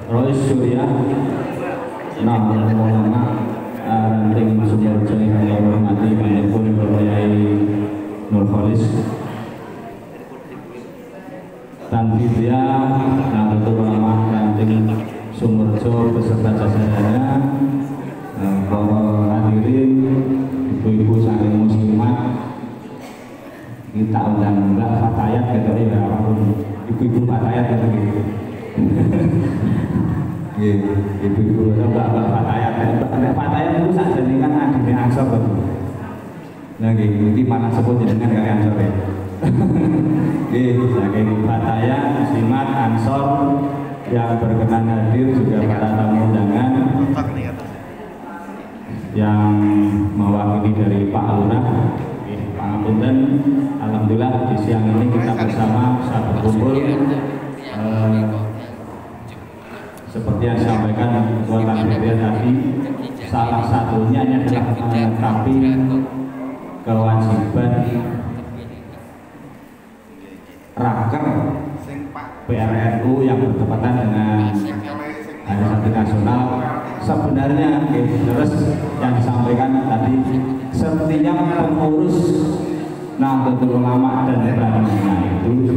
Rois Surya Nah Maulana Ranting Sumarjo yang saya hormati Panjenengan Bapak Yai Nur Kholis dan Vidya Nahdlatul Ulama Ranting Sumarjo beserta jajarannya, para hadirin, ibu-ibu saling muslimat, kita undang Mbak Fatayat gitu ya, apapun ibu-ibu Fatayat gitu. Ibu-ibu Mbak Fatayat, Mbak Fatayat itu saja ini kan adiknya Ansor kan. Nah, ini mana sebut jenengan kali Ansor ya. Saking Fatayat, Muslimat, Ansor yang berkenan hadir, juga para tamu undangan yang mewakili dari Pak Lurah. Pangapunten, alhamdulillah di siang ini kita bersama bisa berkumpul. Seperti yang disampaikan Ketua KPD tadi, salah satunya adalah melengkapi kewajiban raker PRNU yang bertepatan dengan Hari Santri Nasional. Sebenarnya terus yang disampaikan tadi, setiap pengurus Nahdlatul Ulama dan Bangunan itu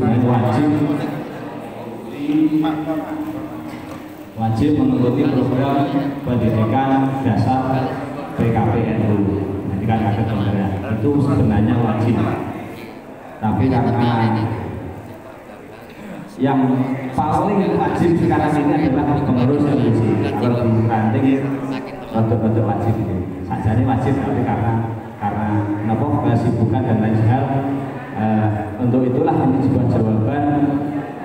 wajib mengikuti program pendidikan dasar PKPNU. Nanti kan ada sebenarnya itu sebenarnya wajib, tapi karena yang paling wajib sekarang ini adalah pengurus LBC. Kalau di ranting untuk wajib itu saja ini wajib, tapi karena kesibukan dan lain hal, untuk itulah ini sebuah jawaban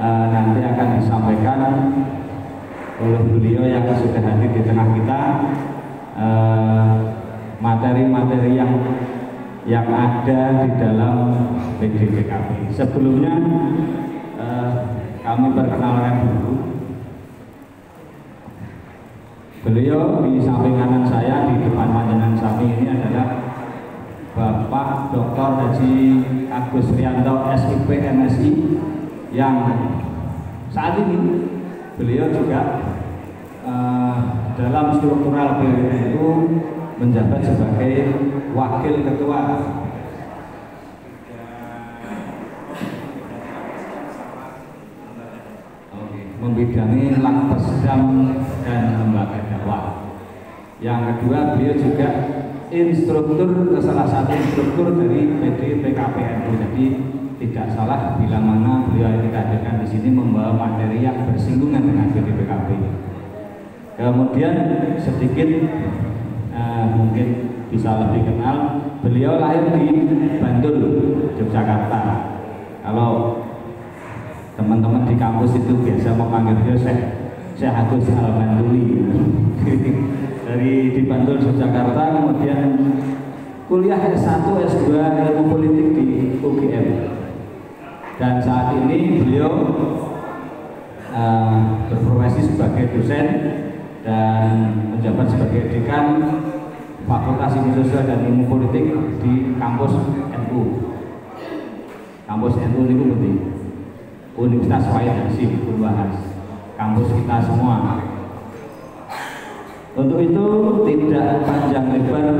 nanti akan disampaikan oleh beliau yang sudah hadir di tengah kita, materi-materi yang ada di dalam PDPKP. Sebelumnya kami perkenalkan dulu. Beliau di samping kanan saya, di depan panjenengan sami ini adalah Bapak Dr. Haji Agus Rianto SIP MSI, yang saat ini beliau juga dalam struktural PBNU menjabat sebagai Wakil Ketua membidangi Lakpesdam dan lembaga dakwah. Yang kedua, beliau juga instruktur, salah satu instruktur dari PD PKPNU. Jadi tidak salah bila mana beliau ini hadirkan di sini membawa materi yang bersinggungan dengan PD PKP. Kemudian sedikit mungkin bisa lebih kenal, beliau lahir di Bantul, Yogyakarta. Kalau teman-teman di kampus itu biasa memanggil dia Syekh Agus Al-Bantuli. Dari di Bantul, Yogyakarta, kemudian kuliah S1, S2 ilmu politik di UGM. Dan saat ini beliau berprofesi sebagai dosen dan menjabat sebagai dekan Fakultas Ilmu Sosial dan Ilmu Politik di kampus NU. Kampus NU itu berarti Universitas Wahid Hasyim Purwahas, kampus kita semua. Untuk itu tidak panjang lebar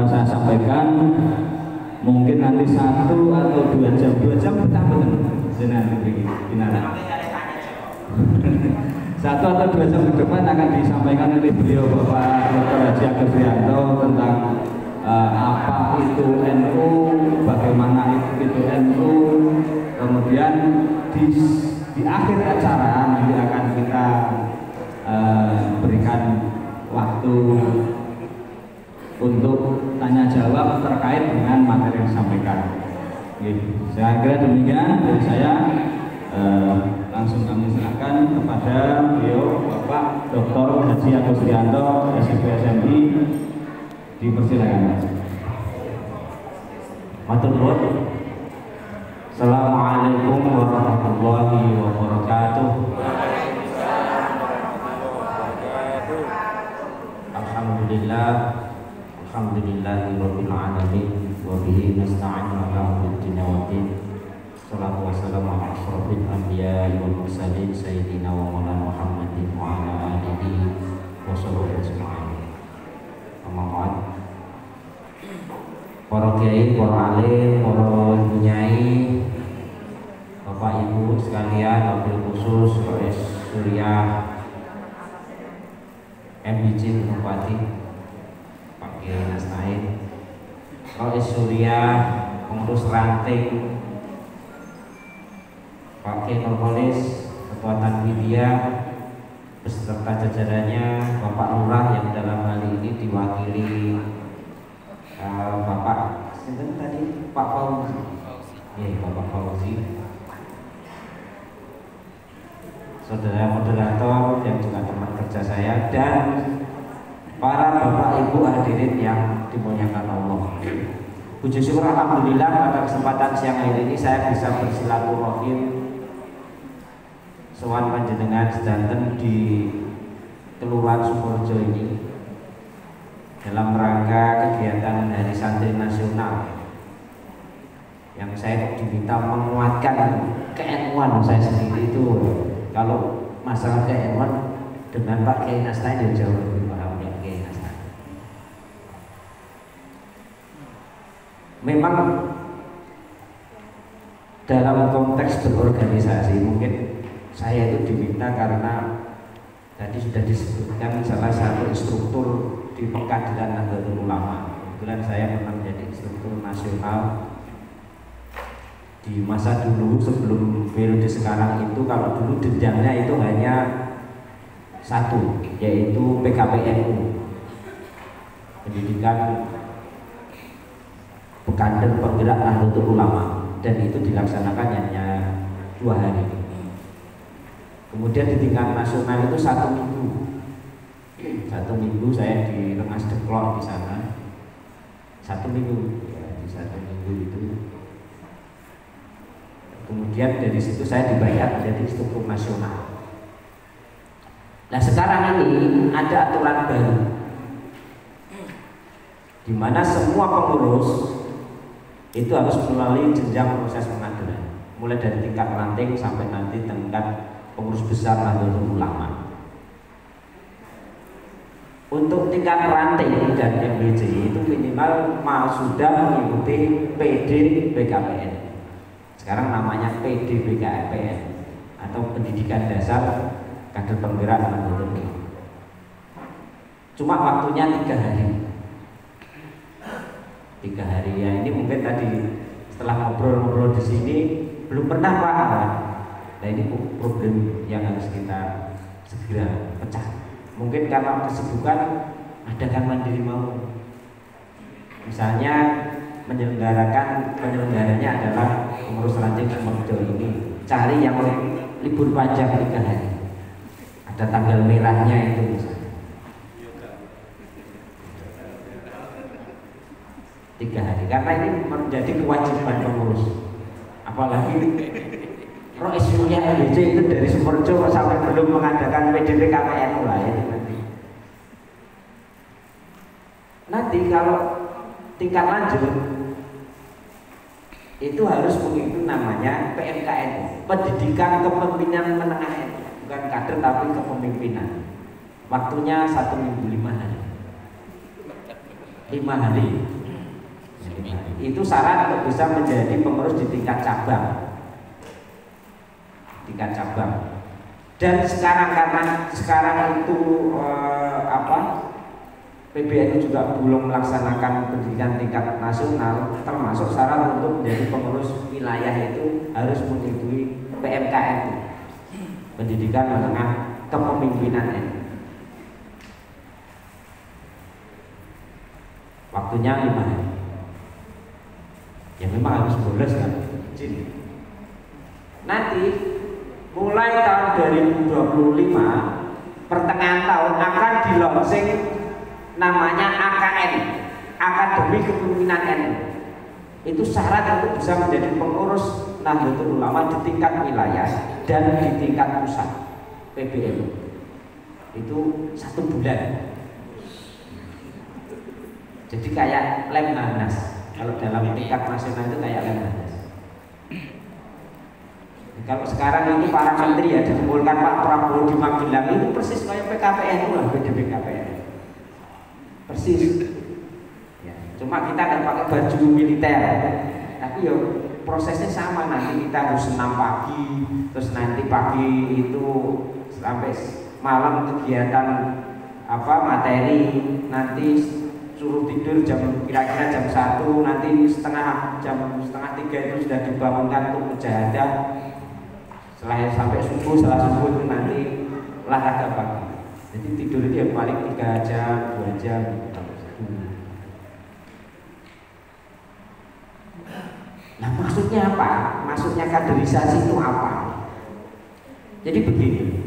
saya sampaikan, mungkin nanti 1 atau 2 jam, 2 jam betul-betul satu atau 2 jam ke depan akan disampaikan oleh beliau Bapak Dr. Haji Agus Rianto tentang apa itu NU, bagaimana itu NU. Kemudian di akhir acara nanti akan kita berikan waktu untuk tanya jawab terkait dengan materi yang disampaikan. Saya kira demikian dari saya. Langsung kami serahkan kepada beliau Bapak Dr. Haji Agus Rianto SIP SMI, dipersilakan. Matur nuwun. Assalamualaikum warahmatullahi wabarakatuh. Alhamdulillahirabbil alamin wa bihi nasta'inu ala umuri dunya waddin. Salatu wassalamu ala asyrofil anbiya'i anbiya'i wal mursalin sayyidina wa maulana Muhammadin wa ala alihi wa sahbihi ajma'in. Amma ba'd. Para kiai, para alim, para nyai, Bapak Ibu sekalian, wabil khusus Rais Surya MBC Bupati Pak Kiai Nastain, Rais Surya pengurus ranting Pak Kiai Nurholis, Ketua Tanwidiyah beserta jajarannya, Bapak Lurah yang dalam hal ini diwakili Bapak tadi Pak Fauzi, Bapak Fauzi, saudara moderator yang juga teman kerja saya, dan para Bapak Ibu hadirin yang dimuliakan Allah. Puji syukur alhamdulillah pada kesempatan siang hari ini saya bisa bersilaturahim sowan panjenengan sedanten di Kelurahan Sukorejo ini dalam rangka kegiatan Hari Santri Nasional yang saya diminta menguatkan ke-NU saya sendiri itu. Kalau masalah ke-NU dengan Pak Kiai Nastain ya jauh lebih paham ya Kiai Nastain. Memang dalam konteks berorganisasi mungkin saya itu diminta karena tadi sudah disebutkan salah satu instruktur di Pengadilan Nahdlatul Ulama. Kebetulan saya pernah menjadi instruktur nasional di masa dulu sebelum periode sekarang itu. Kalau dulu jenjangnya itu hanya satu, yaitu PKPNU, pendidikan kader penggerak Nahdlatul Ulama, dan itu dilaksanakan hanya 2 hari. Kemudian di tingkat nasional itu 1 minggu. 1 minggu saya di Rengas Dengklok di sana. 1 minggu ya, di 1 minggu itu. Kemudian dari situ saya dibayar menjadi instruktur nasional. Nah sekarang ini ada aturan baru, di mana semua pengurus itu harus melalui jenjang proses pengadilan, mulai dari tingkat ranting sampai nanti tingkat pengurus besar Nahdlatul Ulama. Untuk tingkat ranting dan MBC itu minimal sudah mengikuti PD BKPN. Sekarang namanya PD BKPN atau Pendidikan Dasar Kader Penggerak Nahdlatul Ulama. Cuma waktunya 3 hari. 3 hari ya, ini mungkin tadi setelah ngobrol-ngobrol di sini belum pernah Pak. Nah ini problem yang harus kita segera pecah. Mungkin karena kesibukan adakan mandiri mau. Misalnya penyelenggaranya adalah pengurus ranting Sukorejo ini, cari yang libur panjang 3 hari. Ada tanggal merahnya itu misalnya. 3 hari, karena ini menjadi kewajiban pengurus. Apalagi Rais Surya MBC itu dari Sukorejo sampai belum mengadakan PDP KPNU lah itu nanti. Nanti kalau tingkat lanjut itu harus mengikuti namanya PMKN, Pendidikan Kepemimpinan Menengah NU, bukan kader tapi kepemimpinan. Waktunya 1 minggu 5 hari. 5 hari. Itu syarat untuk bisa menjadi pengurus di tingkat cabang. Dan karena sekarang itu PBNU juga belum melaksanakan pendidikan tingkat nasional, termasuk syarat untuk menjadi pengurus wilayah itu harus mengikuti PMKN, Pendidikan Menengah Kepemimpinan NU. Waktunya 5 hari. Ya memang harus bolos kan. Nanti mulai tahun 2025 pertengahan tahun akan dilaunching namanya AKN, Akademi Kepemimpinan NU. Itu syarat untuk bisa menjadi pengurus Nahdlatul Ulama di tingkat wilayah dan di tingkat pusat PBNU. Itu 1 bulan. Jadi kayak Lemhanas. Kalau dalam tingkat nasional itu kayak Lemhanas. Kalau sekarang itu para menteri ya dikumpulkan Pak Prabowo di Magelang itu persis kayak PKPN lah, PKPN. Persis. Ya, cuma kita nggak pakai baju militer, tapi yo prosesnya sama, nanti kita harus senam pagi, terus nanti pagi itu sampai malam kegiatan materi, nanti suruh tidur kira-kira jam 1, nanti jam setengah 3 itu sudah dibangunkan untuk mujahadah. Sampai subuh, setelah subuh itu nanti olahraga pagi. Jadi tidur itu ya paling 3 jam, 2 jam. Nah maksudnya apa? Maksudnya kaderisasi itu apa? Jadi begini,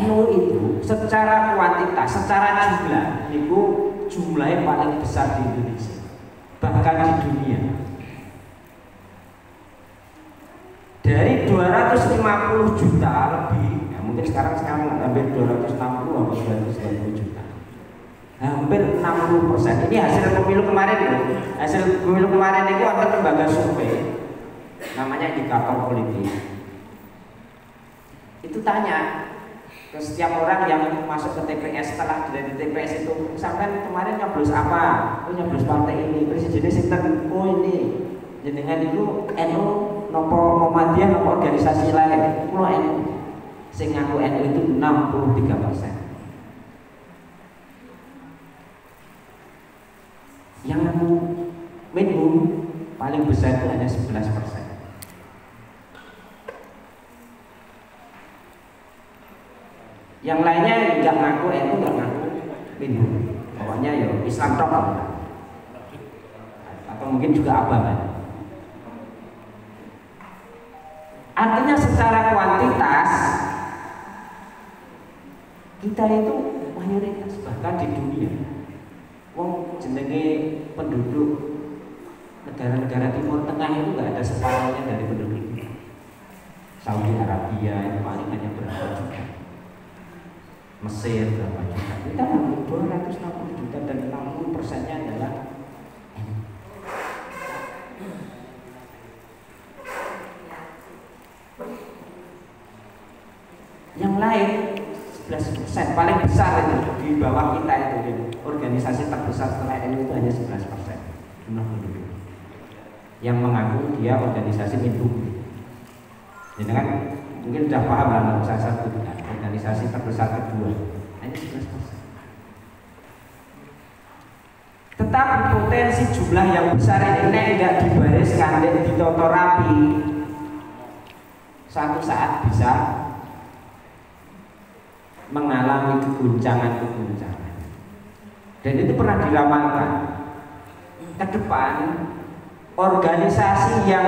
NU itu secara kuantitas, secara jumlah itu jumlahnya paling besar di Indonesia, bahkan di dunia. Dari 250 juta lebih, ya mungkin sekarang hampir 260 atau 290 juta, hampir 60%. Ini hasil pemilu kemarin loh. Hasil pemilu kemarin itu ada lembaga survei, namanya Indikator Politik. Itu tanya ke setiap orang yang masuk ke TPS, setelah dari TPS itu, sampai kemarin nyoblos apa? Oh nyoblos partai ini, presidennya sinten, oh ini jenengan itu NU nopo Muhammadiyah nopo organisasi lain. Kulo NU, sing ngaku NU itu 63%. Yang ngaku Menhum paling besar itu hanya 11%. Yang lainnya nggak ngaku NU, nggak ngaku Menhum. Pokoknya ya Islam tok atau mungkin juga abang. Artinya secara kuantitas kita itu mayoritas, bahkan di dunia. Wong jenenge penduduk negara-negara Timur Tengah itu nggak ada separuhnya dari penduduk Saudi Arabia itu paling hanya berapa juta, Mesir berapa juta, kita 260 juta dan 60%-nya adalah yang lain 11%, paling besar itu di bawah kita itu, organisasi terbesar setelah NU itu hanya 11% jumlah penduduk yang mengaku dia organisasi Menhum. Jadi kan mungkin sudah paham lah, nggak usah sebutkan organisasi terbesar kedua hanya 11%. Tetapi potensi jumlah yang besar ini enggak dibariskan dan ditata rapi, satu saat bisa mengalami keguncangan-keguncangan. Dan itu pernah diramalkan ke depan, organisasi yang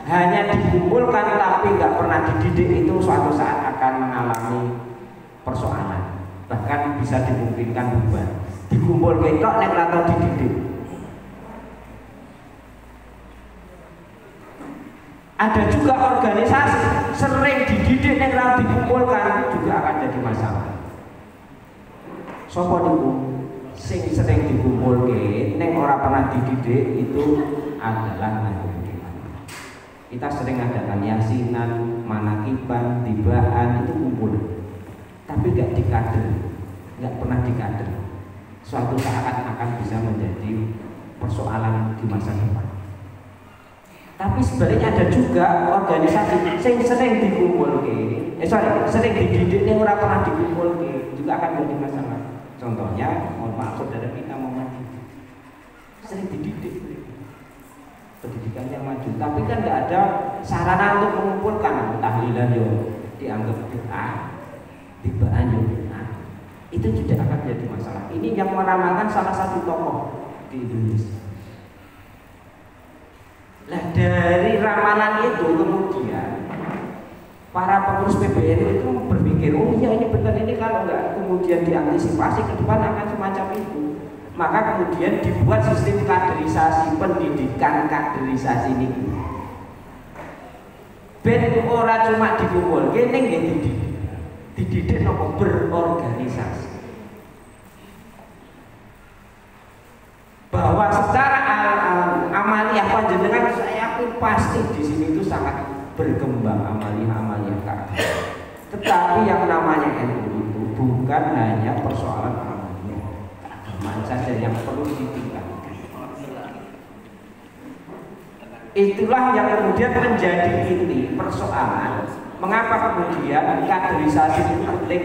hanya dikumpulkan tapi nggak pernah dididik itu suatu saat akan mengalami persoalan, bahkan bisa dimungkinkan bubar. Dikumpul ketok nek atau dididik. Ada juga organisasi sering dididik nek ora dikumpulkan juga akan jadi masalah. Sopo niku sing sering dikumpulke nek ora pernah dididik itu adalah kita sering adakan yasinan, manakiban, tibaan itu kumpul, tapi nggak dikader, nggak pernah dikader. Suatu saat akan bisa menjadi persoalan di masa depan. Tapi sebenarnya ada juga organisasi yang sering dikumpulke, sering dididik yang ora pernah dikumpulke juga akan menjadi masalah. Contohnya, mohon maaf saudara kita mau maju, sering dididik. Pendidikan yang maju, tapi kan nggak ada sarana untuk mengumpulkan. Tahlilan yo dianggap bid'ah, tibaan yo bid'ah, itu tidak akan jadi masalah. Ini yang meramalkan salah satu tokoh di Indonesia. Nah dari ramalan itu kemudian para pengurus PBNU itu berpikir, oh iya ini benar, ini kalau nggak kemudian diantisipasi ke depan akan semacam itu. Maka kemudian dibuat sistem kaderisasi, pendidikan kaderisasi ini. Ben ora cuma dikumpul, kene nggih dididik nopo berorganisasi. Bahwa secara amaliah panjenengan saya yakin pasti di sini itu sangat berkembang amalia-amalia keagamaan. Tetapi yang namanya NU itu bukan hanya persoalan amalia keagamaan saja yang perlu ditingkatkan. Itulah yang kemudian menjadi inti persoalan mengapa kemudian kaderisasi itu penting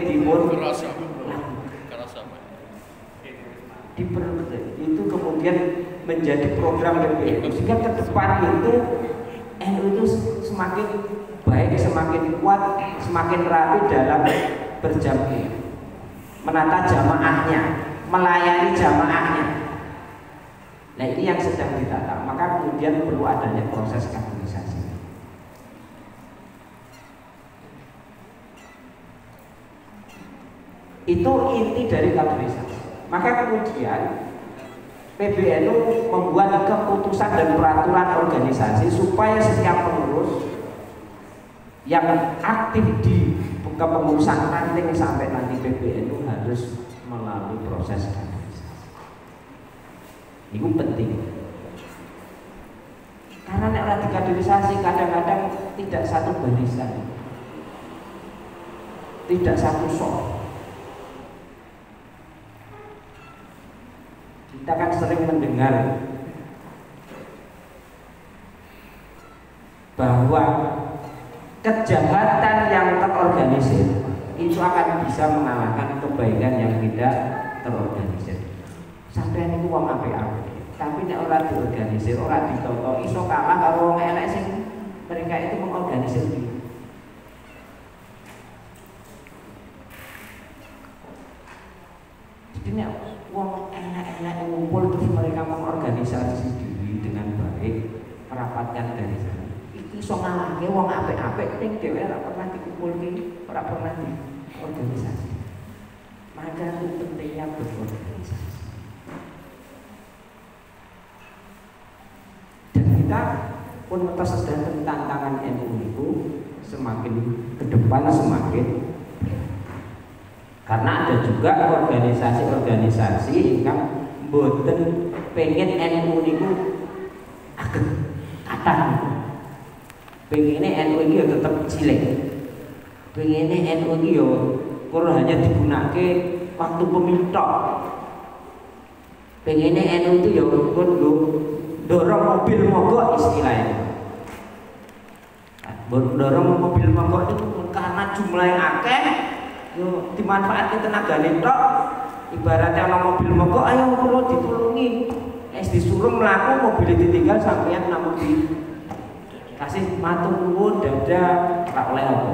itu kemudian menjadi program PBNU sehingga ke depan itu NU itu semakin baik, semakin kuat, semakin rapi dalam berjamaah, menata jamaahnya, melayani jamaahnya. Nah ini yang sedang ditata, maka kemudian perlu adanya proses kaderisasi. Itu inti dari kaderisasi. Maka kemudian PBNU membuat keputusan dan peraturan organisasi supaya setiap pengurus yang aktif di kepengurusan ranting sampai nanti PBNU harus melalui proses kaderisasi. Itu penting. Karena nek dikaderisasi kadang-kadang tidak satu barisan, tidak satu sok. Kita kan sering mendengar bahwa kejahatan yang terorganisir itu akan bisa mengalahkan kebaikan yang tidak terorganisir. Sampai ini uang apik-apik, tapi nek ora diorganisir, ora ditoto, iso kalah karo wong elek sing mereka itu mengorganisir diri. Jadi nek wong elek-elek ngumpul terus mereka mengorganisasi diri dengan baik, merapatkan dari sana. Iki iso ngalahke wong apik-apik ning dhewe ora pernah dikumpulke, ora pernah diorganisasi. Maka itu pentingnya berorganisasi. Dan kita pun atas sedang tantangan NU itu semakin ke depan semakin, karena ada juga organisasi-organisasi yang mboten pengen NU niku agak kathah. Pengene NU iki ya tetep cilik. Pengene NU iki ya kurang hanya digunakake waktu pemitok. Pengene NU itu ya nggo dorong mobil mogok istilahnya. Dorong mobil mogok itu karena jumlahnya akeh, yo dimanfaatkan tenagane tok. Ibaratnya ana mobil mogok, ayo perlu ditulungi. Disuruh mlaku mobil ditinggal sampeyan namun kasih matur nuwun dada ora oleh apa.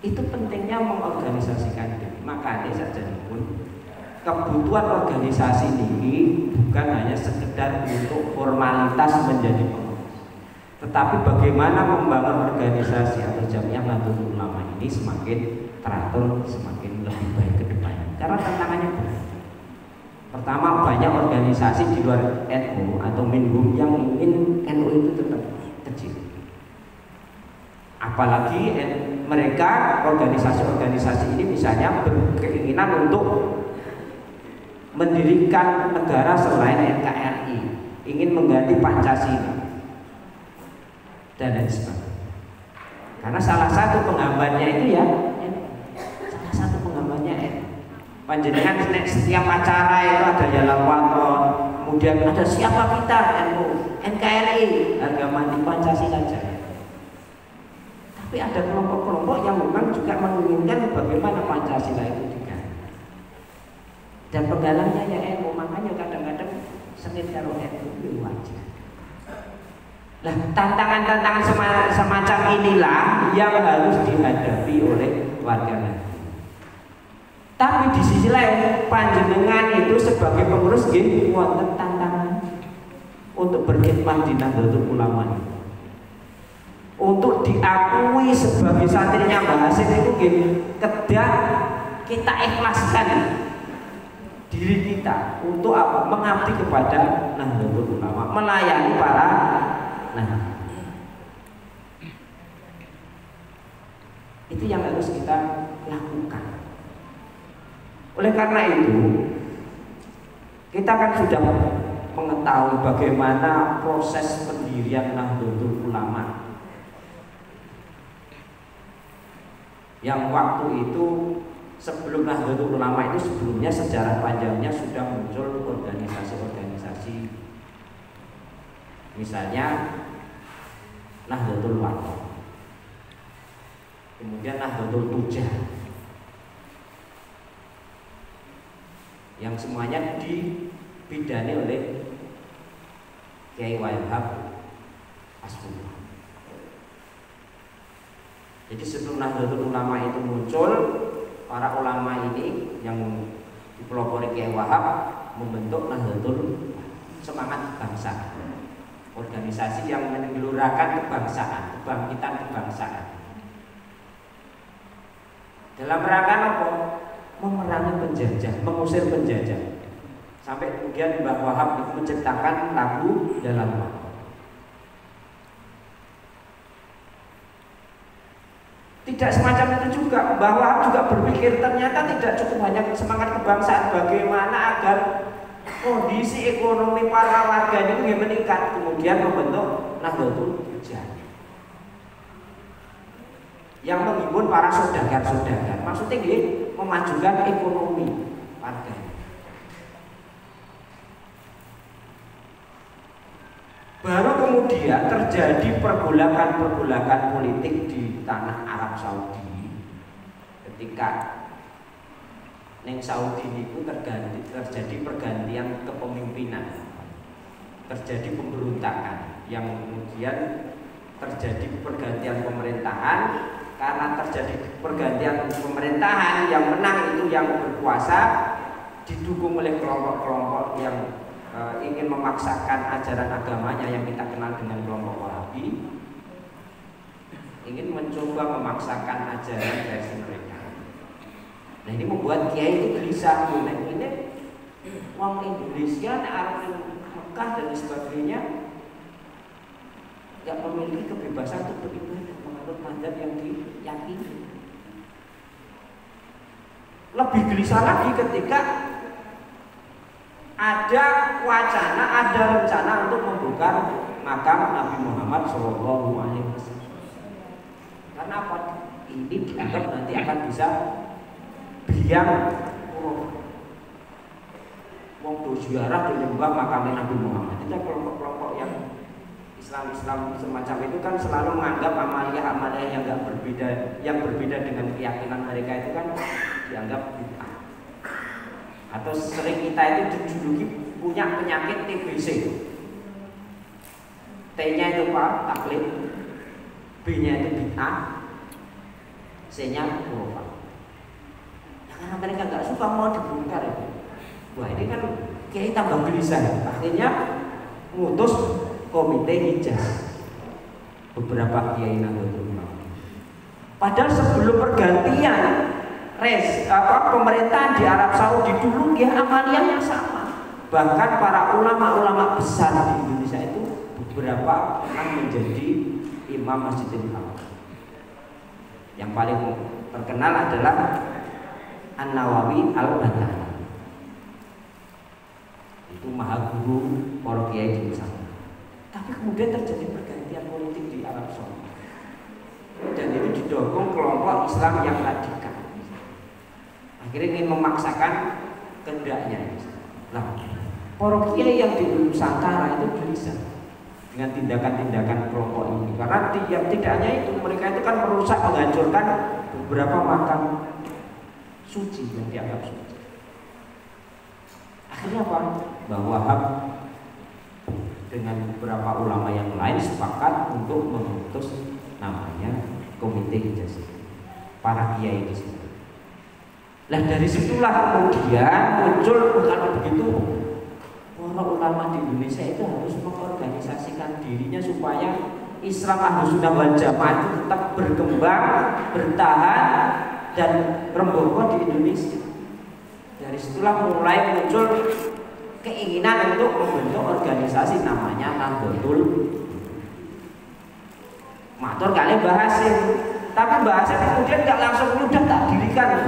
Itu pentingnya mengorganisasikan diri. Makanya sajanipun kebutuhan organisasi ini bukan hanya sekedar untuk formalitas menjadi pengurus, tetapi bagaimana membangun organisasi atau Jamiah Nahdlatul Ulama ini semakin teratur, semakin lebih baik ke depannya. Karena tantangannya berat. Pertama, banyak organisasi di luar NU atau minhum yang ingin NU itu tetap kecil. Apalagi mereka organisasi-organisasi ini misalnya berkeinginan untuk mendirikan negara selain NKRI, ingin mengganti Pancasila dan lain sebagainya. Karena salah satu penghambatnya itu ya, salah satu penghambatnya panjenengan setiap acara itu ada jalan waton, kemudian ada siapa kita NU, NKRI, harga mati Pancasila saja. Tapi ada kelompok-kelompok yang memang juga menginginkan bagaimana Pancasila itu diganti. Dan penggalangnya ya NU, makanya kadang-kadang sengit karo NU itu wajar. Nah, tantangan-tantangan semacam inilah yang harus dihadapi oleh warga NU. Tapi di sisi lain, panjenengan itu sebagai pengurus nggih wonten tantangan untuk berkhidmat di Nahdlatul Ulama. Untuk diakui sebagai santrinya Mbah Hasim itu nggih kedah kita ikhlaskan diri kita untuk apa? Mengabdi kepada Nahdlatul Ulama, melayani para itu yang harus kita lakukan. Oleh karena itu Kita kan sudah mengetahui bagaimana proses pendirian Nahdlatul Ulama, yang waktu itu sebelum Nahdlatul Ulama itu sebelumnya sejarah panjangnya sudah muncul organisasi-organisasi, misalnya Nahdlatul Wathon, kemudian Nahdlatul Tujah, yang semuanya dibidani oleh Kiai Wahab Asfullah. Jadi sebelum Nahdlatul Ulama itu muncul, para ulama ini yang dipelopori Kiai Wahab membentuk Nahdlatul Semangat Bangsa, organisasi yang menggelurakan kebangsaan, kebangkitan kebangsaan. Dalam rangka apa? Memerangi penjajah, mengusir penjajah. Sampai kemudian Mbah Wahab itu menciptakan lagu Dalam Waktu. Tidak semacam itu juga, Mbah Wahab juga berpikir ternyata tidak cukup hanya semangat kebangsaan, bagaimana agar kondisi ekonomi para warga ini meningkat, kemudian membentuk Nahdlatul Tujah yang menghimpun para saudagar-saudagar, maksudnya ini memajukan ekonomi warga. Baru kemudian terjadi pergolakan-pergolakan politik di tanah Arab Saudi ketika neng Saudi itu terjadi pergantian kepemimpinan, terjadi pemberontakan yang kemudian terjadi pergantian pemerintahan. Karena terjadi pergantian pemerintahan, yang menang itu yang berkuasa, didukung oleh kelompok-kelompok yang ingin memaksakan ajaran agamanya yang kita kenal dengan kelompok Wahabi, ingin mencoba memaksakan ajaran versi mereka. Nah ini membuat kiai itu gelisah, ini wong Indonesia, Arab, Mekah dan sebagainya nggak memiliki kebebasan untuk beribadah menurut mazhab yang diyakini. Lebih gelisah lagi ketika ada wacana, ada rencana untuk membuka makam Nabi Muhammad SAW. Karena apa? Ini dianggap nanti akan bisa biang wong ziarah di lembah makam Nabi Muhammad. Itu kelompok-kelompok yang Islam semacam itu kan selalu menganggap amalia-amalia yang berbeda dengan keyakinan mereka itu kan dianggap bid'ah. Atau sering kita itu dijuluki punya penyakit TBC. T-nya itu apa? Taklid, B-nya itu bid'ah, C-nya khurafat. Ya, karena mereka nggak suka mau dibongkar itu. Wah ini kan kiai tambah gelisah. Akhirnya ngutus komite hijaz beberapa kiai Nahdlatul Ulama. Padahal sebelum pergantian pemerintahan di Arab Saudi dulu dia amaliyahnya sama. Bahkan para ulama-ulama besar di Indonesia itu beberapa pernah menjadi imam Masjidil Haram. Yang paling terkenal adalah An-Nawawi Al-Batani. Itu maha guru para kiai di sana. Tapi kemudian terjadi pergantian politik di Arab Saudi, dan itu didukung kelompok Islam yang radikal. Akhirnya ingin memaksakan kehendaknya. Nah, para kiai yang di Nusantara itu gelisah dengan tindakan-tindakan kelompok ini, karena tidak hanya itu, mereka itu kan merusak, menghancurkan beberapa makam suci yang dianggap suci. Akhirnya apa? Mbah Wahab dengan beberapa ulama yang lain sepakat untuk memutus namanya komite hijaz, para kiai di situ. Nah dari situlah kemudian muncul, kalau begitu para ulama di Indonesia itu harus mengorganisasikan dirinya supaya Islam Ahlussunnah wal Jamaah itu tetap berkembang, bertahan dan rembukan di Indonesia. Dari situlah mulai muncul keinginan untuk membentuk organisasi namanya Nahdlatul. Matur kali Bahasim, tapi Bahasim kemudian nggak langsung mudah tak dirikan,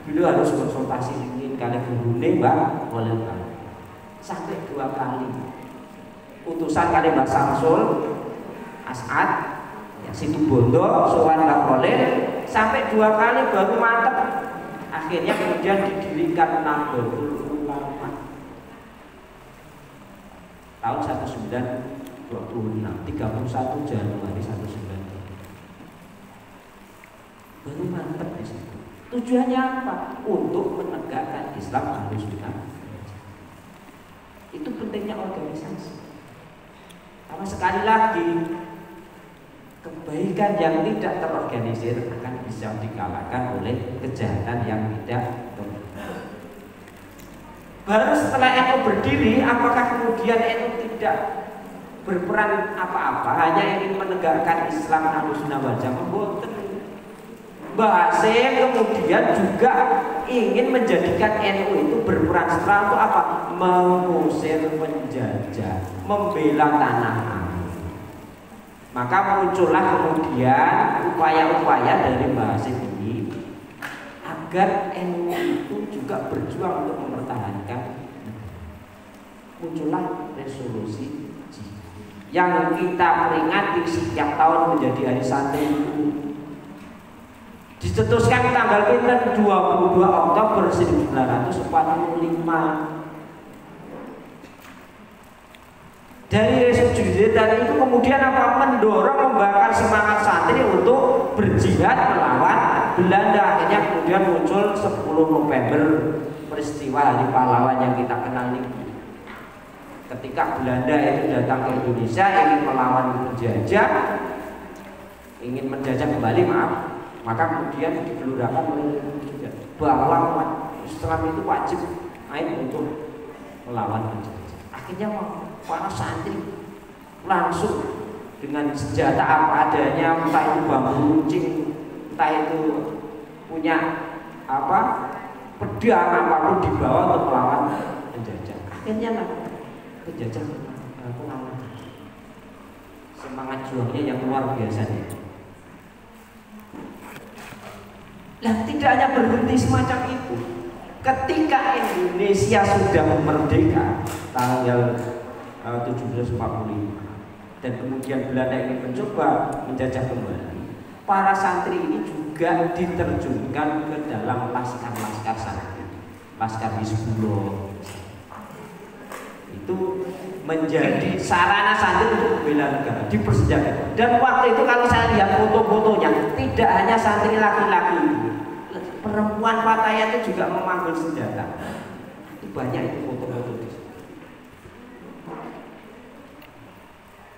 beliau harus konsultasi dengan kali gurune Mbak Walid. sampai 2 kali. Utusan kali Mbah Samsul As'ad, ya, Situbondo, Sowan Kapolin, sampai 2 kali baru mantep. Akhirnya kemudian didirikan Nahdlatul Ulama tahun 1926, 31 Januari 1926. Baru mantep di situ. Tujuannya apa? Untuk menegakkan Islam Ahlussunnah. Itu pentingnya organisasi. Karena sekali lagi kebaikan yang tidak terorganisir akan bisa dikalahkan oleh kejahatan yang tidak terorganisir. Baru setelah NU berdiri, apakah kemudian NU tidak berperan apa-apa, hanya ingin menegakkan Islam Ahlussunnah wal Jamaah? Boten. Mbah Hasyim kemudian juga ingin menjadikan NU itu berperan serta untuk apa? Mengusir penjajah, membela tanah air. Maka muncullah kemudian upaya-upaya dari Mbah Hasyim ini agar NU itu juga berjuang untuk mempertahankan. Muncullah resolusi yang kita peringati setiap tahun menjadi hari santri itu. Dicetuskan tanggal pinten 22 Oktober 1945. Dari resolusi dan itu kemudian apa? Mendorong membakar semangat santri untuk berjihad melawan Belanda. Akhirnya kemudian muncul 10 November, peristiwa Hari Pahlawan yang kita kenal ini. Ketika Belanda itu datang ke Indonesia ingin melawan penjajah, ingin menjajah kembali, maka kemudian digelurakan oleh bahwa Islam itu wajib untuk melawan penjajah. Akhirnya para santri langsung dengan senjata apa adanya, entah itu bambu runcing, entah itu punya apa pedang apapun dibawa untuk melawan penjajah. Akhirnya penjajah melawan. Semangat juangnya yang luar biasa nih. Nah, tidak hanya berhenti semacam itu. Ketika Indonesia sudah merdeka tanggal 1745 dan kemudian Belanda ingin mencoba menjajah kembali, para santri ini juga diterjunkan ke dalam laskar-laskar santri, Laskar Hizbullah. Itu menjadi sarana santri untuk membela negara, dipersenjatai. Dan waktu itu kalau saya lihat foto-fotonya, tidak hanya santri laki-laki, perempuan Pattaya itu juga memanggul senjata. Itu banyak itu foto-foto.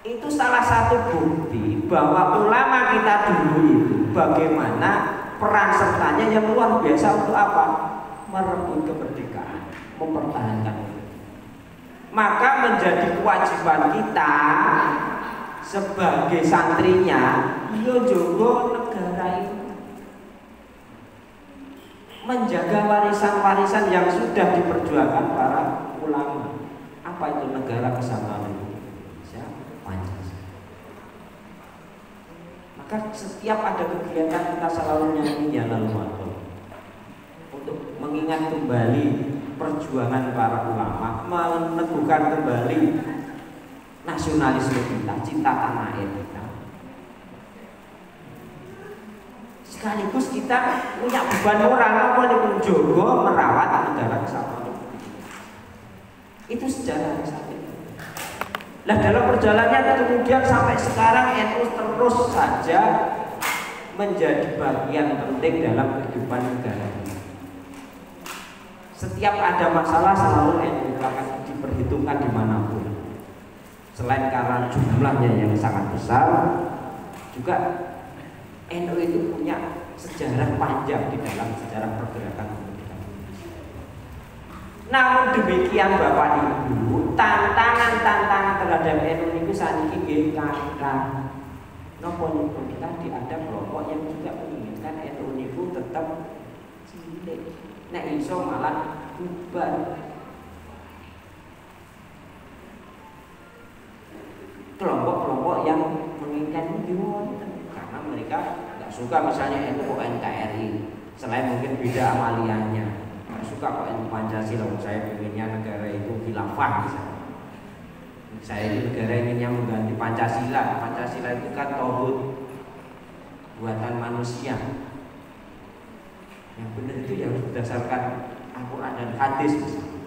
Itu salah satu bukti bahwa ulama kita dulu itu bagaimana peran sertanya yang luar biasa untuk apa? Merebut kemerdekaan, mempertahankan. Maka menjadi kewajiban kita sebagai santrinya, yo jogo negara ini, menjaga warisan-warisan yang sudah diperjuangkan para ulama. Apa itu negara kesatuan Indonesia? Pancasila. Maka setiap ada kegiatan kita selalu nyanyi ya lalu untuk mengingat kembali perjuangan para ulama, meneguhkan kembali nasionalisme kita, cinta tanah air kita. Sekaligus kita punya beban moral apa menjogo merawat negara kesatuan. Itu sejarah saat itu. Nah, dalam perjalanannya kemudian sampai sekarang NU terus saja menjadi bagian penting dalam kehidupan negara. Setiap ada masalah selalu NU akan diperhitungkan dimanapun. Selain karena jumlahnya yang sangat besar, juga NU itu punya sejarah panjang di dalam sejarah pergerakan kemerdekaan Indonesia. Namun demikian Bapak Ibu, tantangan terhadap NU itu saat ini nggih kakak. Napa niku tadi ada kelompok yang juga menginginkan NU itu tetap cilik. Nek iso malah bubar. Kelompok-kelompok yang menginginkan itu karena mereka nggak suka misalnya NU NKRI, selain mungkin beda amaliannya. suka kok ilmu Pancasila, saya pengennya negara itu khilafah misalnya. Saya ini negara inginnya mengganti Pancasila. Pancasila itu kan tauhid buatan manusia. Yang benar itu yang berdasarkan Al-Quran dan hadis misalnya.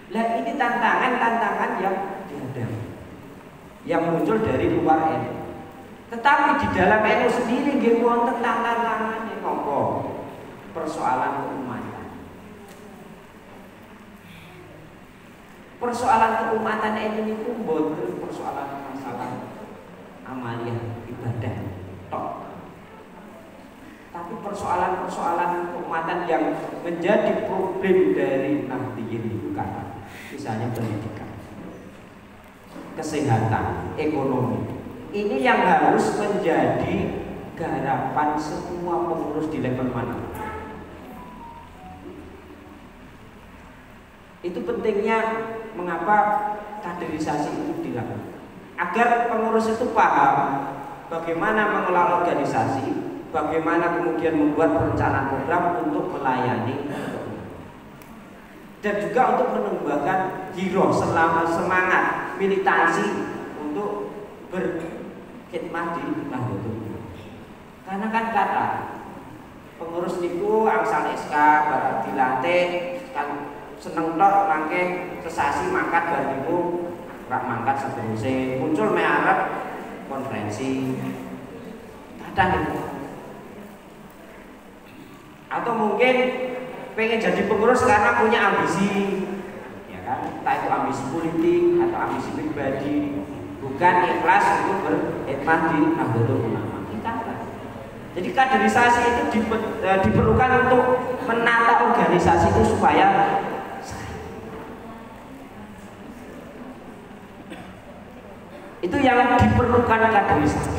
Nah ini tantangan yang dihadapi, yang muncul dari luar NU. Tetapi di dalam NU sendiri nggih wonten tantangan nopo persoalan keumatan. Persoalan keumatan NU niku mboten persoalan masalah amaliyah ibadah tok. Tapi persoalan-persoalan keumatan yang menjadi problem dari Nahdliyin itu kan, misalnya pendidikan, kesehatan, ekonomi. Ini yang harus menjadi garapan semua pengurus di level mana. Itu pentingnya mengapa kaderisasi itu dilakukan, agar pengurus itu paham bagaimana mengelola organisasi, bagaimana kemudian membuat perencanaan program untuk melayani, dan juga untuk menumbuhkan giroh semangat militansi untuk berkhidmat di Nahdlatul. Karena kan kata pengurus niku angsal SK barang dilatih kan seneng tok mangke sesasi mangkat bar niku rak mangkat seterusé muncul mearep konferensi kadang itu. Atau mungkin pengen jadi pengurus karena punya ambisi, ya kan? Entah itu ambisi politik atau ambisi pribadi, bukan ikhlas untuk berkhidmat di Nahdlatul Ulama. Jadi kaderisasi itu diperlukan untuk menata organisasi itu supaya itu yang diperlukan kaderisasi.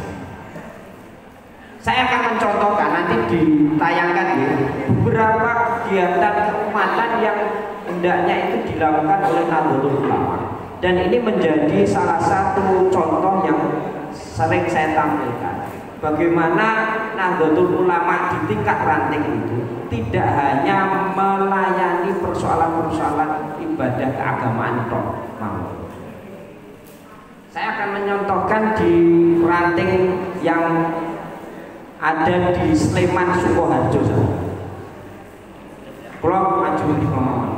Saya akan mencontohkan nanti ditayangkan ya, beberapa kegiatan keumatan yang hendaknya itu dilakukan oleh Nahdlatul Ulama, dan ini menjadi salah satu contoh yang sering saya tampilkan. Bagaimana Nahdlatul Ulama di tingkat ranting itu tidak hanya melayani persoalan-persoalan ibadah keagamaan toh, saya akan menyontohkan di ranting yang ada di Sleman Sukoharjo. Kalau maju di ngomong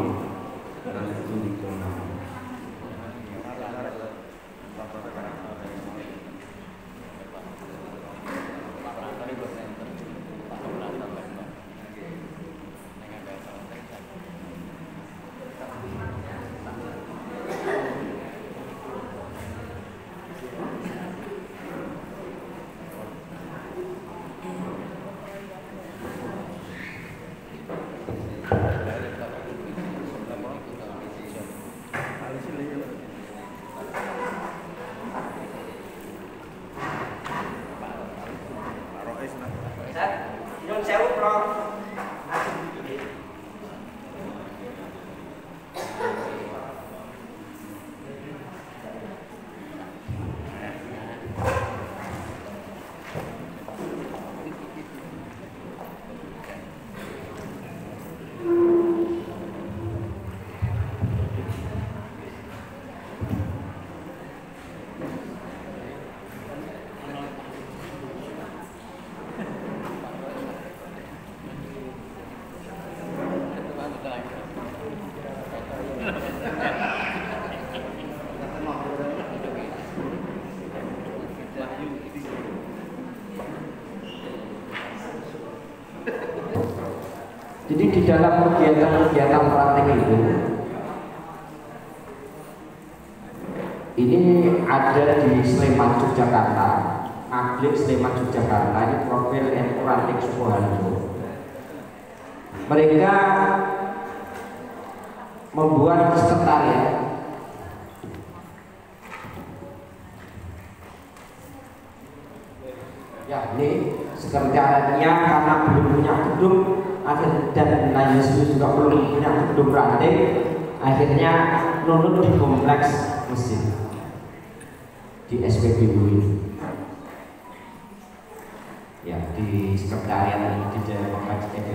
Jadi di dalam kegiatan-kegiatan praktik itu, ini ada di Sleman Yogyakarta, Aglik Sleman Yogyakarta, ini profil NU Ranting Sukoharjo. Mereka membuat sekretariat ya, ini sekretariatnya karena belum punya gedung dan lain juga belum punya gedung ranting, akhirnya nunut di kompleks masjid di SPBU ini. ya di sekretariat di daerah Pengkaji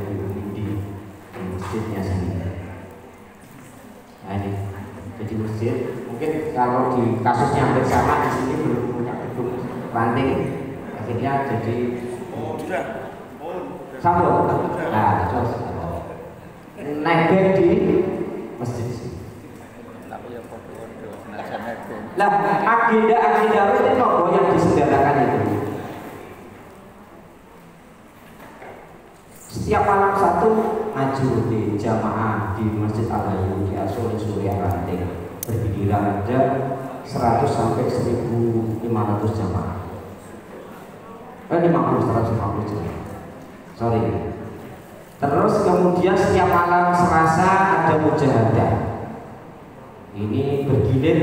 di masjidnya sini. Nah ini jadi masjid. Mungkin kalau di kasusnya hampir sama, di sini belum punya gedung ranting, akhirnya jadi sambung. Nah terus naik di masjid sini. Nah agenda itu nopo yang disederhanakan itu. Setiap malam satu maju di jamaah di Masjid Al-Hayu di sore ranting bergiliran ada 100 sampai 1.500 jamaah. 150 jamaah. Sorry. Terus kemudian setiap malam Selasa ada mujahadah. Ini bergilir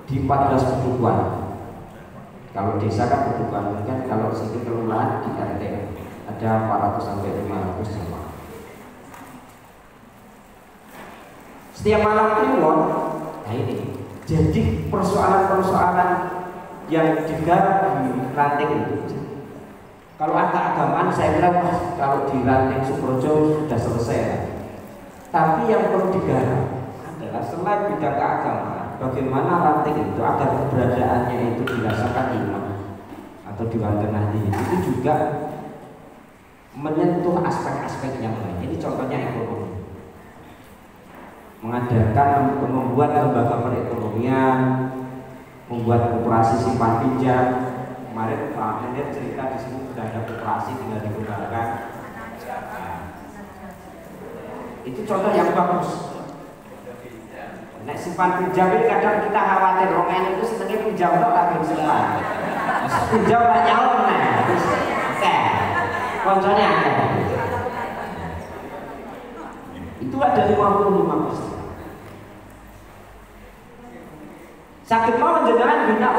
di 14 pedukuhan. Kalau desa kan pedukuhan, kan kalau sini kelurahan di RT ada 400 sampai 500 jamaah. Setiap malam kliwon, nah ini jadi persoalan-persoalan yang digarap di ranting itu. Kalau keagamaan saya kira kalau di ranting Sukorejo sudah selesai. Tapi yang perlu digarap adalah selain bidang keagamaan, bagaimana ranting itu agar keberadaannya itu dirasakan iman atau diwakilkan itu juga menyentuh aspek-aspek yang lain. Ini contohnya ekonomi. Mengadakan membuat lembaga perekonomian, membuat koperasi simpan pinjam. Kemarin Pak Mendir cerita di sini sudah ada koperasi tinggal dikembangkan. Itu contoh yang bagus. Nek simpan pinjam ini kadang kita khawatir orang itu senengnya pinjam kok lagi simpan. Pinjam tak nyawa nih. Oke. Konconya ada. Itu ada 55%. Sakit mau menjenengan bina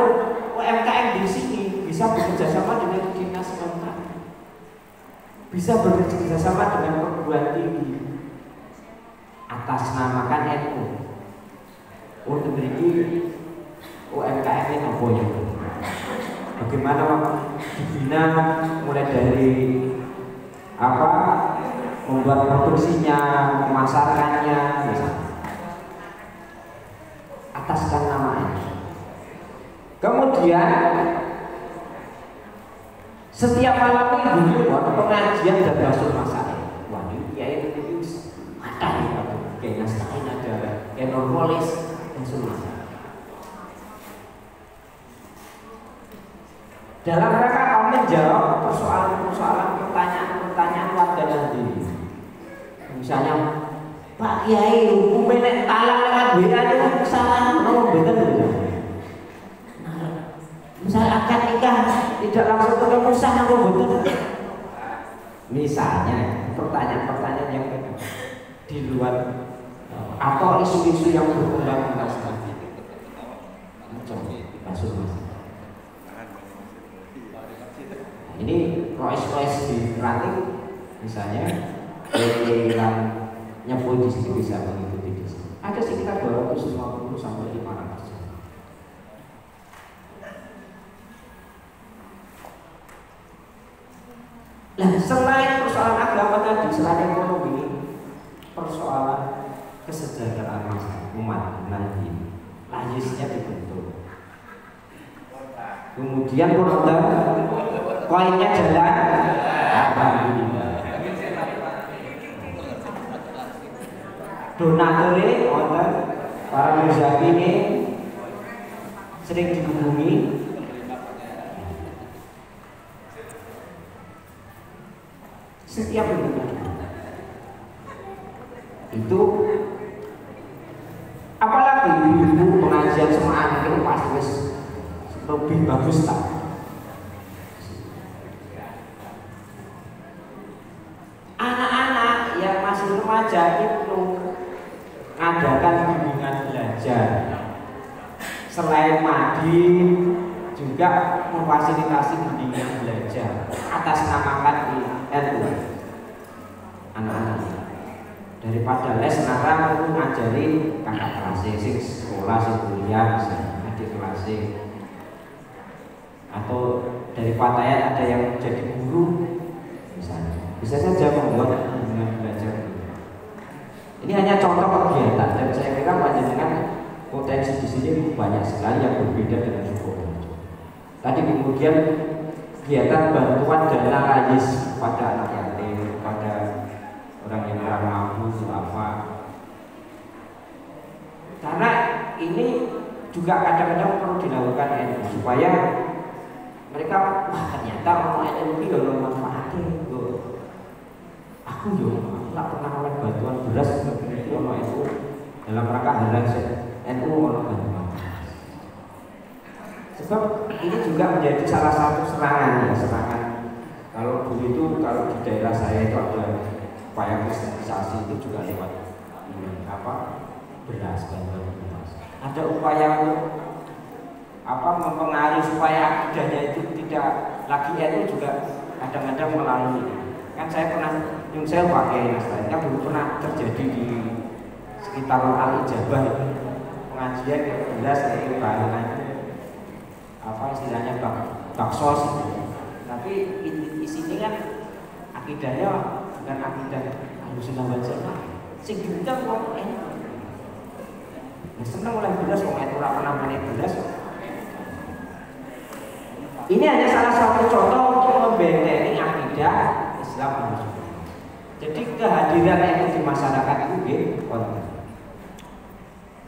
UMKM di sini bisa bekerja sama dengan dinas UMKM, bisa bekerja sama dengan perguruan tinggi atas namakan NU untuk memiliki UMKM ini apa ya? Bagaimana dibina mulai dari apa membuat produksinya, memasarkannya, ataskan namanya. Kemudian setiap malam minggu pengajian dan basuh masalah. Wah ini kiai ini ada nih Pak, kiai Nastain ada, kiai Nurpolis basuh masalah. Dalam rangka kami menjawab persoalan-persoalan, pertanyaan-pertanyaan warga nanti. Misalnya, Pak Kiai, hukumnya nek talang lewat WA itu kesalahan, no bener. Misalnya akad nikah tidak langsung ketemu sah, no bener. Misalnya pertanyaan-pertanyaan yang di luar atau isu-isu yang berkembang di masyarakat. Coba ini rois-rois di ranting misalnya yang nyebut di sini bisa mengikuti di sini. Ada sekitar 250 sampai 500. Nah, selain persoalan agama tadi, selain ekonomi, persoalan kesejahteraan masyarakat umat nanti lahirnya dibentuk. Kemudian program koinnya jalan, alhamdulillah. Donaturnya, para muzaki ini sering dihubungi. Setiap hubungan itu, apalagi ibu pengajian semaan itu pasti lebih bagus tak? Anak-anak yang masih remaja itu mengadakan bimbingan belajar. Selain madin juga memfasilitasi bimbingan belajar atas namakan NU. Anak-anak daripada les narang itu ngajari kakak kelas, sekolah, kuliah, adik kelas. atau dari Patayan ada yang jadi guru, bisa saja membuat dengan belajar. Ini hanya contoh kegiatan dan saya kira panjenengan potensi di sini banyak sekali yang berbeda dengan Sukoharjo. Tadi kemudian kegiatan bantuan dana rajis kepada anak yatim, kepada orang yang kurang mampu, apa. Karena ini juga kadang-kadang perlu dilakukan NU supaya mereka, wah ternyata orang NU ini ada manfaatnya. Aku nggak pernah oleh bantuan beras seperti itu dalam rangka halal NU orang bantuan. Sebab ini juga menjadi salah satu serangan ya, serangan. Kalau dulu itu kalau di daerah saya itu ada upaya kristenisasi itu juga lewat ini beras, bantuan beras. Ada upaya untuk mempengaruhi supaya akidahnya itu tidak lagi NU juga kadang-kadang melalui. Kan saya pernah saya pakai naskah kan dulu pernah terjadi di sekitar Al-Ijabah pengajian yang jelas itu bahangan istilahnya baksos gitu. Tapi isinya kan akidahnya bukan akidah Ahlussunnah wal Jamaah. Sing diundang kok seneng oleh belas wong itu ora pernah meneh belas. Ini hanya salah satu contoh untuk membentengi akidah Islam Ahlussunnah. Jadi kehadiran itu di masyarakat itu konten.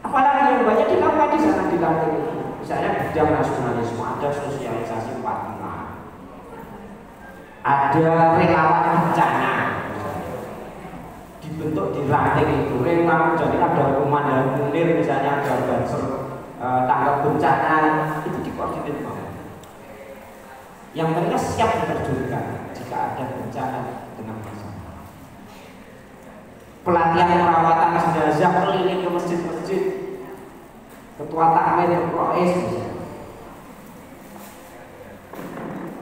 Apalagi yang banyak dilakukan di sana dilatih. Misalnya bidang nasionalisme, ada sosialisasi 45, ada relawan bencana, dibentuk di ranting itu relawan. Jadi ada komandan munir, misalnya ada banser tanggap bencana, itu dikoordinir banget. Yang mereka siap diterjunkan jika ada bencana dengan masyarakat. Pelatihan perawatan jenazah keliling ke masjid-masjid, ketua takmir, rois.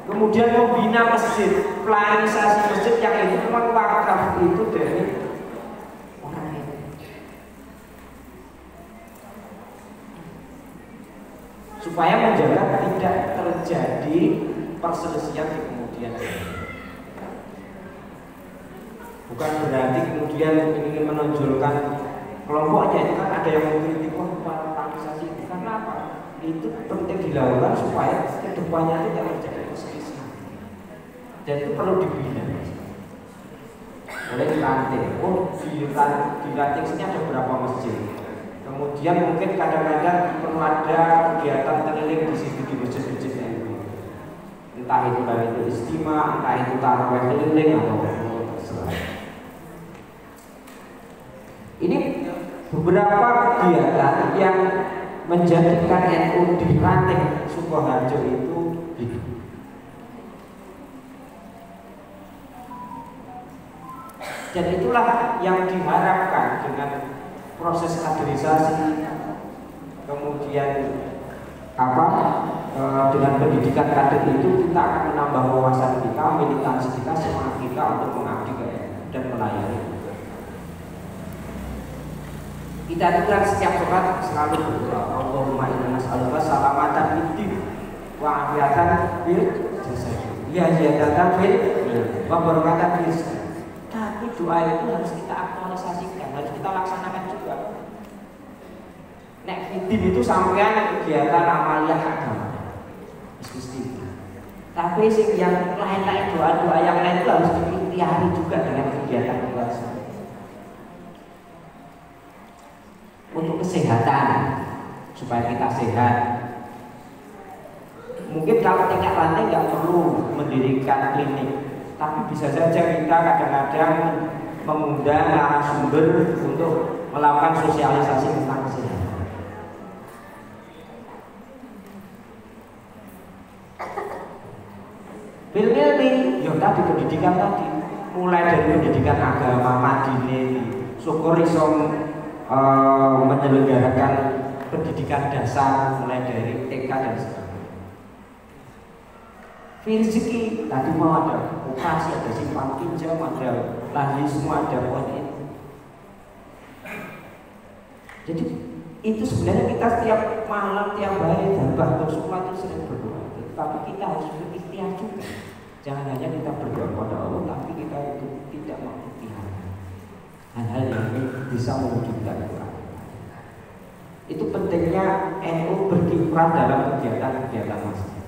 Kemudian membina masjid, planisasi masjid yang itu memang wakaf itu dari orang ini. Supaya menjaga tidak terjadi perselisihan di kemudian hari. Bukan berarti kemudian ingin menonjolkan kelompoknya, itu kan ada yang mengkritik organisasi itu karena apa? Itu penting dilakukan supaya kedepannya tidak terjadi perselisihan dan itu perlu dibina. Boleh dilantik, di ranting sini ada berapa masjid. Kemudian mungkin kadang-kadang perlu ada kegiatan keliling di situ di masjid-masjid NU. Entah itu dari itu istimewa, entah itu tarawih keliling atau terserah. Ini beberapa kegiatan yang menjadikan NU di ranting Sukoharjo itu hidup. Dan itulah yang diharapkan dengan proses kaderisasi, kemudian dengan pendidikan kader itu kita akan menambah wawasan kita, militansi kita, semangat kita untuk mengabdi dan melayani. Kita itu kan setiap sholat selalu berdoa, Allahumma inna nas'aluka salamatan fid-din wa afiyatan fil jasad. Ya ziyadatan fil wa barakatan fil rizq. Tapi doa itu harus kita aktualisasikan, harus kita laksanakan juga. Nek fid-din itu sampean kegiatan amaliyah agama. Mesti. Tapi yang lain-lain doa-doa yang lain itu harus diikhtiari juga dengan kegiatan kegiatan. Untuk kesehatan supaya kita sehat. Mungkin kalau tingkat lantai nggak perlu mendirikan klinik, tapi bisa saja kita kadang-kadang mengundang narasumber untuk melakukan sosialisasi tentang kesehatan. Pilih ya tadi pendidikan tadi, mulai dari pendidikan agama madine, syukur iso menyelenggarakan pendidikan dasar mulai dari TK dan sebagainya. Fisiki tadi mau ada operasi, ada simpan pinjam, ada lahir semua, ada poin. Jadi itu sebenarnya kita setiap malam, tiap hari dan bahkan sholat itu sering berdoa. Tetapi kita harus berikhtiar juga. Jangan hanya kita berdoa kepada Allah, tapi kita itu tidak mengikhtiarkan hal-hal yang bisa mewujudkan Quran. Itu pentingnya NU berkiprah dalam kegiatan-kegiatan masjid.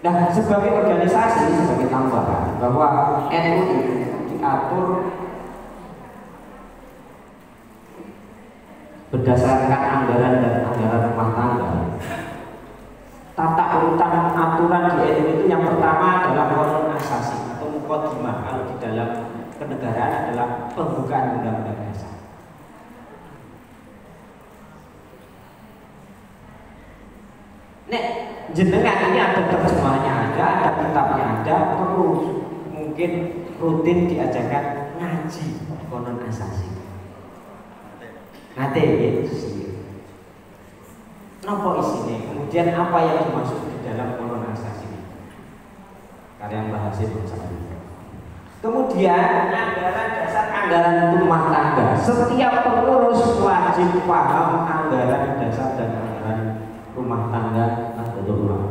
Nah, sebagai organisasi, sebagai tambahan bahwa NU itu diatur berdasarkan anggaran dan anggaran rumah tangga. Tata urutan aturan di NU itu yang pertama adalah qanun asasi atau muqaddimah, kalau di dalam kenegaraan adalah pembukaan undang-undang dasar. Nek jenengan ini ada terjemahnya ada kitabnya ada, terus mungkin rutin diajarkan ngaji qanun asasi. Nate ya, napa isinya? Kemudian apa yang dimaksud di dalam qanun asasi? Karya Mbah Hasim Bersama. Kemudian anggaran dasar, anggaran rumah tangga. Setiap pengurus wajib paham anggaran dasar dan anggaran rumah tangga Nahdlatul Ulama.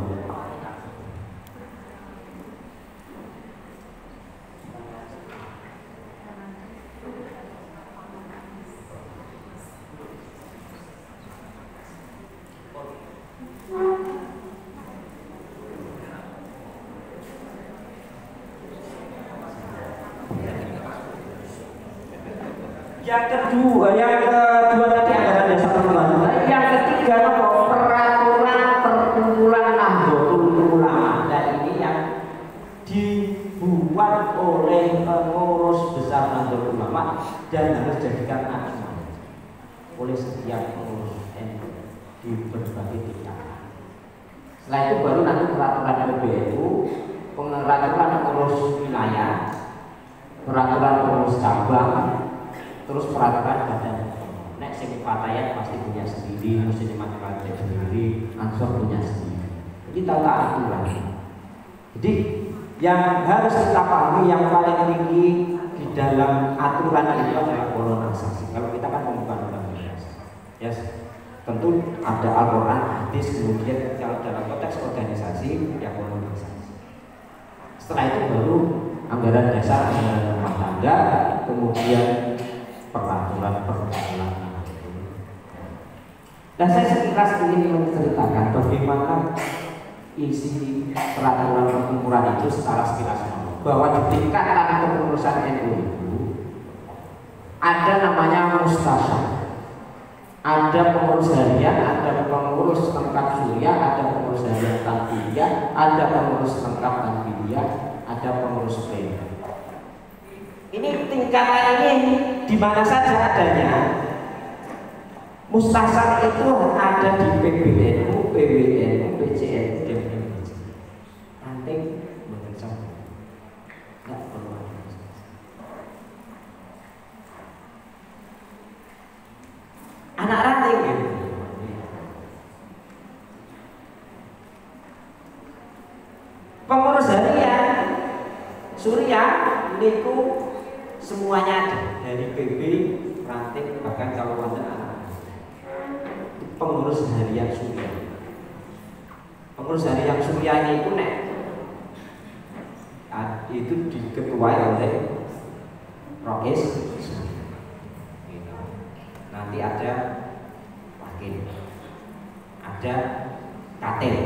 Yang kedua tadi anggaran dasar rumah tangga. Yang ketiga peraturan perkumpulan Nahdlatul Ulama. Dan ini yang dibuat oleh pengurus besar Nahdlatul Ulama dan harus dijadikan acuan oleh setiap pengurus NU di berbagai tingkatan. Setelah itu baru nanti peraturan PBNU, peraturan pengurus wilayah, peraturan pengurus cabang, terus peraturan badan. Nek sing Fatayat pasti punya sendiri, Muslimat Fatayat sendiri, Ansor punya sendiri. Jadi tata aturan. Jadi yang harus kita pahami yang paling tinggi di dalam aturan itu adalah qanun asasi. Kalau kita kan pembukaan undang-undang dasar. Yes. Tentu ada Al-Quran, hadis, kemudian kalau dalam konteks organisasi ya qanun asasi. Setelah itu baru anggaran dasar, anggaran rumah tangga, kemudian peraturan perkumpulan. Nah, saya sekilas ingin menceritakan bagaimana isi peraturan perkumpulan itu secara sekilas, bahwa di tingkatan kepengurusan NU itu ada namanya mustasyar, ada pengurus harian, ada pengurus lengkap suriah, ada pengurus harian tanfidiyah, ada pengurus lengkap tanfidiyah, ada pengurus pleno. Ini tingkatan ini di mana saja adanya. Mustasyar itu ada di PBNU, PWNU, PCNU, dan MBC. Nanti bekerja, nggak perlu ada. Anak ranting gitu. Pengurus harian Suriah niku semuanya ada, dari PB, ranting, bahkan kalau wonten anak. Pengurus harian Suriah. Pengurus harian Suriah itu itu diketuai oleh Rois. Nanti ada wakil, ada katil,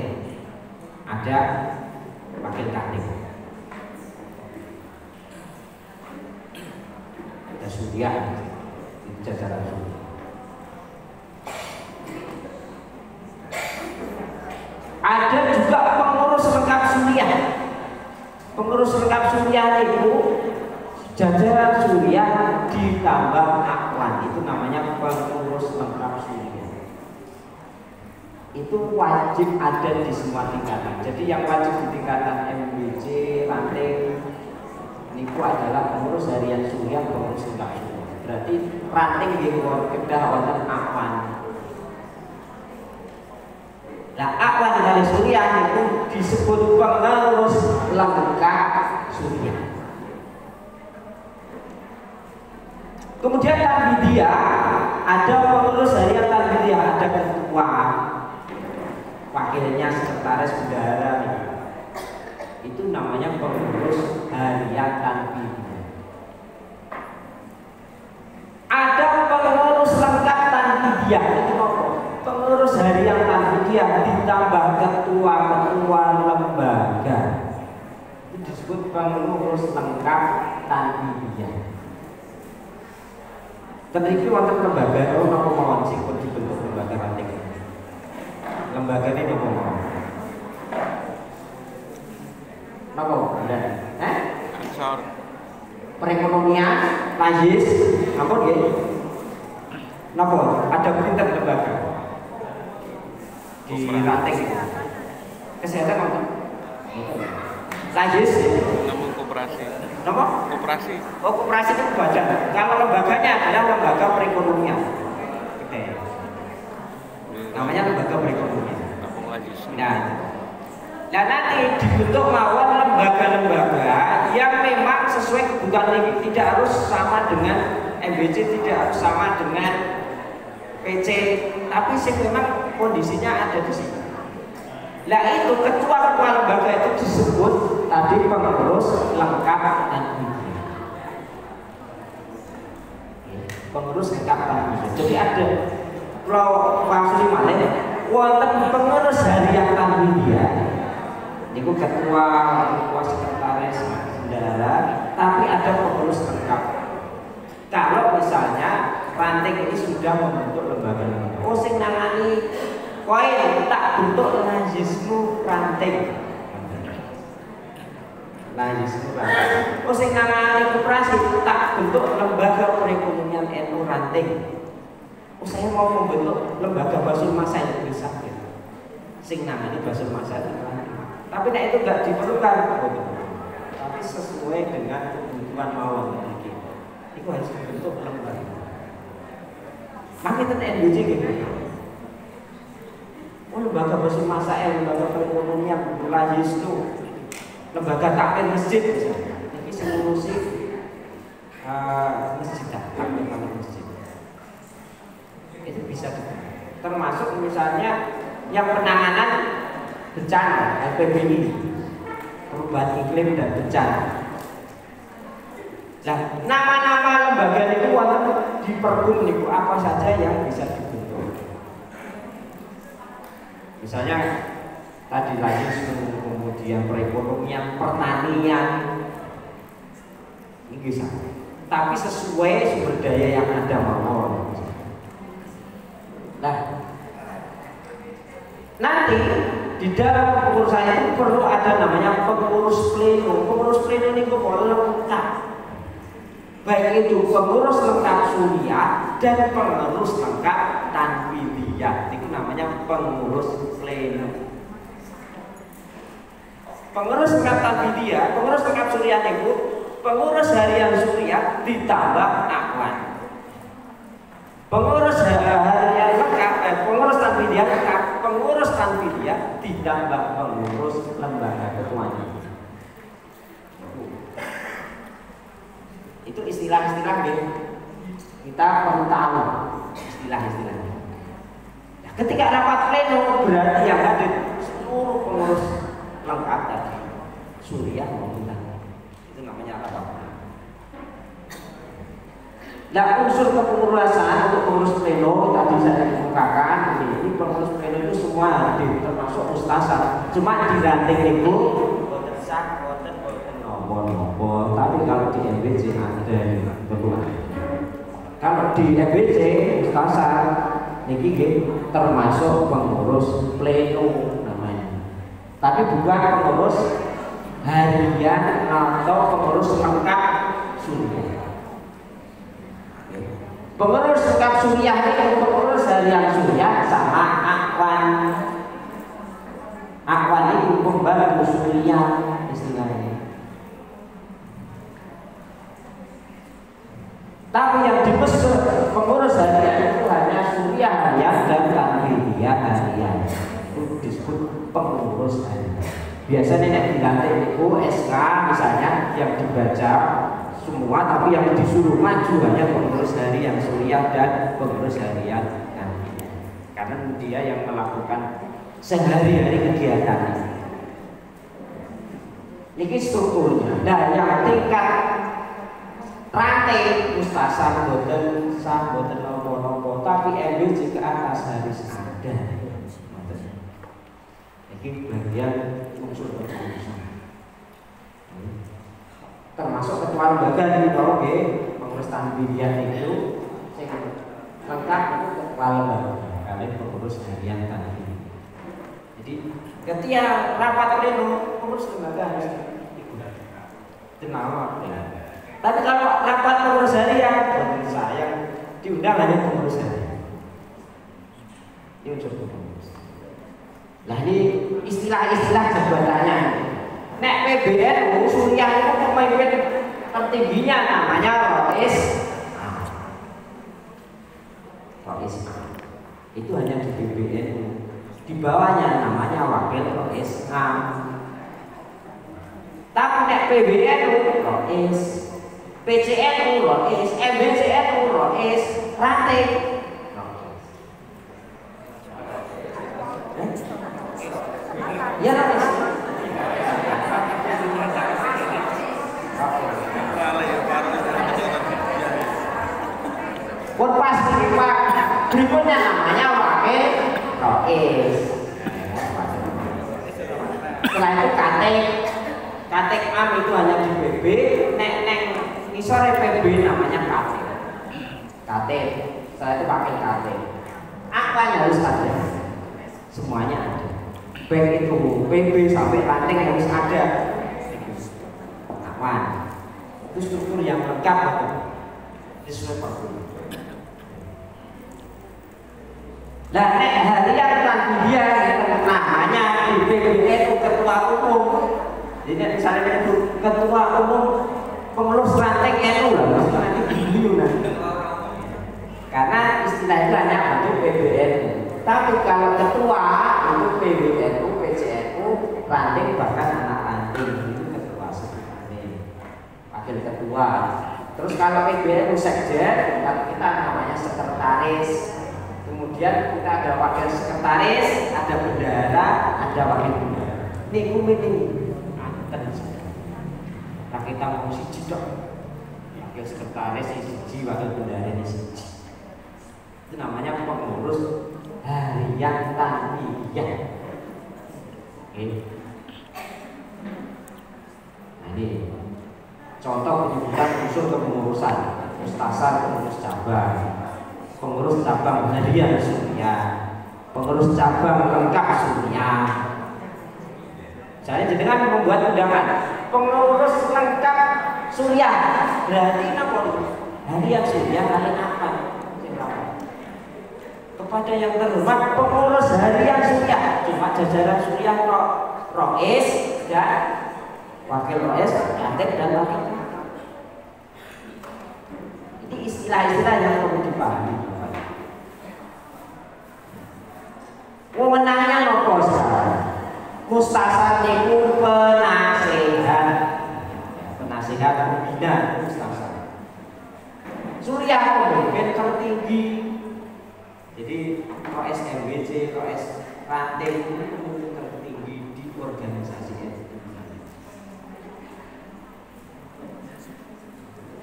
ada wakil katil. Suriah di jajaran Suriah. Ada juga pengurus lengkap Suriah. Pengurus lengkap Suriah itu jajaran Suriah ditambah akwan, itu namanya pengurus lengkap Suriah. Itu wajib ada di semua tingkatan. Jadi yang wajib di tingkatan MBC, ranting, niku adalah pengurus harian Suriah, pengurus lengkap Suriah. Berarti ranting nggih kedah wonten akwan. Nah, akwan dari Suriah itu disebut pengurus lengkap Suriah. Kemudian Tanfidiyah, ada pengurus harian Tanfidiyah, ada ketua, wakil wakilnya sekretaris bendahara nih. Itu namanya pengurus harian tanfidiyah. Ada pengurus lengkap tanfidiyah, itu apa? Pengurus harian tanfidiyah ditambah ketua-ketua lembaga. Itu disebut pengurus lengkap tanfidiyah. Teniki wonten lembaga napa mawon sing dibentuk lembaga ranting. Lembagane napa mawon? Napa? Ansor. Perekonomian, Majlis, apa nggih? Napa? Ada pinter lembaga di ranting. Kesehatan apa? Majlis. Namun koperasi. Napa? Koperasi. Oh, koperasi itu baca. Kalau lembaganya adalah lembaga perekonomian. Oke. Namanya lembaga perekonomian. Namun Majlis. Nah, dan nanti dibentuk mawon lembaga-lembaga yang memang sesuai kebutuhan ini, tidak harus sama dengan MBC, tidak harus sama dengan PC, tapi sih memang kondisinya ada di sini. Nah itu ketua-ketua lembaga itu disebut tadi pengurus lengkap tanfidiyah. Pengurus lengkap tanfidiyah. Jadi ada kalau maksudnya mana? Wonten pengurus harian tanfidiyah. Niku ketua sekretaris bendahara, tapi ada pengurus lengkap. Kalau misalnya ranting ini sudah membentuk lembaga-lembaga, oh sing nangani koin tak bentuk Najismu ranting. Najismu ranting. Oh sing nangani koperasi tak bentuk lembaga perekonomian NU ranting. Oh saya mau membentuk lembaga Basul Masa yang bisa. Sing nangani Basul Masa ranting. Tapi nah itu nggak diperlukan, tapi sesuai dengan kebutuhan mawon kita. Itu harus dibentuk lembaga. Makanya NBJ gitu. Oh lembaga Basul Masa, lembaga perekonomian, Majlis itu, lembaga takmir masjid, ini ngurusi masjid, takmir masjid. Itu bisa termasuk misalnya yang penanganan bencana LPBI, perubahan iklim dan bencana. Nah, nama-nama lembaga itu wonten di Perkum niku apa saja yang bisa dibentuk. Misalnya tadi lagi kemudian perekonomian, pertanian, ini bisa. Tapi sesuai sumber daya yang ada mawon. Nah, nanti di dalam kepengurusan itu perlu ada namanya pengurus pleno. Pengurus pleno ini boleh lengkap, baik itu pengurus lengkap Suriah dan pengurus lengkap tanfidiyah. Itu namanya pengurus pleno. Pengurus lengkap tanfidiyah, pengurus lengkap Suriah itu pengurus harian Suriah ditambah akwan. Pengurus harian lengkap, pengurus tanfidiyah lengkap, pengurus tanfidiyah ditambah pengurus lembaga ketuanya. Itu istilah-istilah kita perlu tahu istilah-istilahnya. Nah, ketika rapat pleno berarti yang hadir seluruh pengurus lengkap tadi Suriah maupun tanfidiyah. Itu namanya rapat. Nah, unsur kepengurusan untuk pengurus pleno tadi saya kemukakan ini pengurus pleno itu semua hadir termasuk mustasar. Cuma di ranting itu boten sah, boten nopo. Tapi kalau di MBC ada yang berkurang. Kalau di MBC mustasar niki termasuk pengurus pleno namanya. Tapi bukan pengurus harian atau pengurus lengkap Suriah. Pengurus lengkap Suriah ini pengurus harian Suriah sama akwan. Akwan itu pembantu Suriah istilahnya. Tapi yang dimaksud pengurus harian itu hanya Suriah harian dan tanfidiyah harian. Itu disebut pengurus harian. Biasanya yang dilantik itu SK misalnya yang dibaca semua, tapi yang disuruh maju hanya pengurus harian Suriah dan pengurus harian tanfidiyah. Karena dia yang melakukan sehari-hari kegiatan. Ini strukturnya. Nah, yang tingkat rantai mustasar boten sah boten nopo-nopo, tapi MBC ke atas harus ada. Ini bagian unsur kepengurusan. Termasuk ketua lembaga di bawah pengurus tanbiyah itu lengkap itu ketua lembaga kalian pengurus harian tanbiyah. Jadi ketika rapat pleno pengurus lembaga harus ikut. Kenal ya. Tapi kalau rapat pengurus harian, bagi saya diundang hanya pengurus harian. Ini unsur pengurus. Nah ini istilah-istilah jabatannya. Nek PBNU Suriah itu pemimpin tertingginya namanya Rois. Rois itu hanya di PBNU. Di bawahnya namanya Wakil Rois. Tapi nek PBNU Rois, PCNU Rois, MBCNU Rois, Rate ya Rois. Pun pasti Pak berikutnya namanya Wakil Rois. Setelah itu Katek Am itu hanya di PB, neng sore PB namanya Katek. Setelah itu pakai Katek. Apa yang harus ada? Semuanya ada. Baik itu PB sampai ranting harus ada. Aman. Itu struktur yang lengkap itu. Sesuai perlu. Nah, harian tanbiyah namanya di PBNU ketua umum. Jadi misalnya itu ketua umum pengurus ranting NU lah, maksudnya ini karena istilah itu hanya untuk PBNU. Tapi kalau ketua itu PBNU, PCNU, ranting bahkan anak ranting itu ketua sekretaris, wakil ketua. Terus kalau PBNU sekjen, kita namanya sekretaris. Kemudian kita ada wakil sekretaris, ada bendahara, ada wakil bendahara. Ini meeting. Nah kita mau siji dok, wakil sekretaris siji, wakil bendahara ini siji. Itu namanya pengurus harian tanbiyah. Oke. Nah ini contoh penyebutan unsur kepengurusan. Mustasar pengurus cabang, pengurus cabang harian Suriah, pengurus cabang lengkap Suriah. Jadi dengan membuat undangan pengurus lengkap Suriah, berarti apa? Harian Suriah kalian apa? Kepada yang terhormat pengurus harian Suriah, cuma jajaran Suriah Rois dan wakil Rois, Katek dan wakil. Ini istilah-istilah yang perlu dipahami. Wewenangnya nopo sekarang? Mustasar niku penasehat pembina mustasar. Suriah pemimpin tertinggi. Jadi Rois MBC, Rois Ranting itu pemimpin tertinggi di organisasi itu.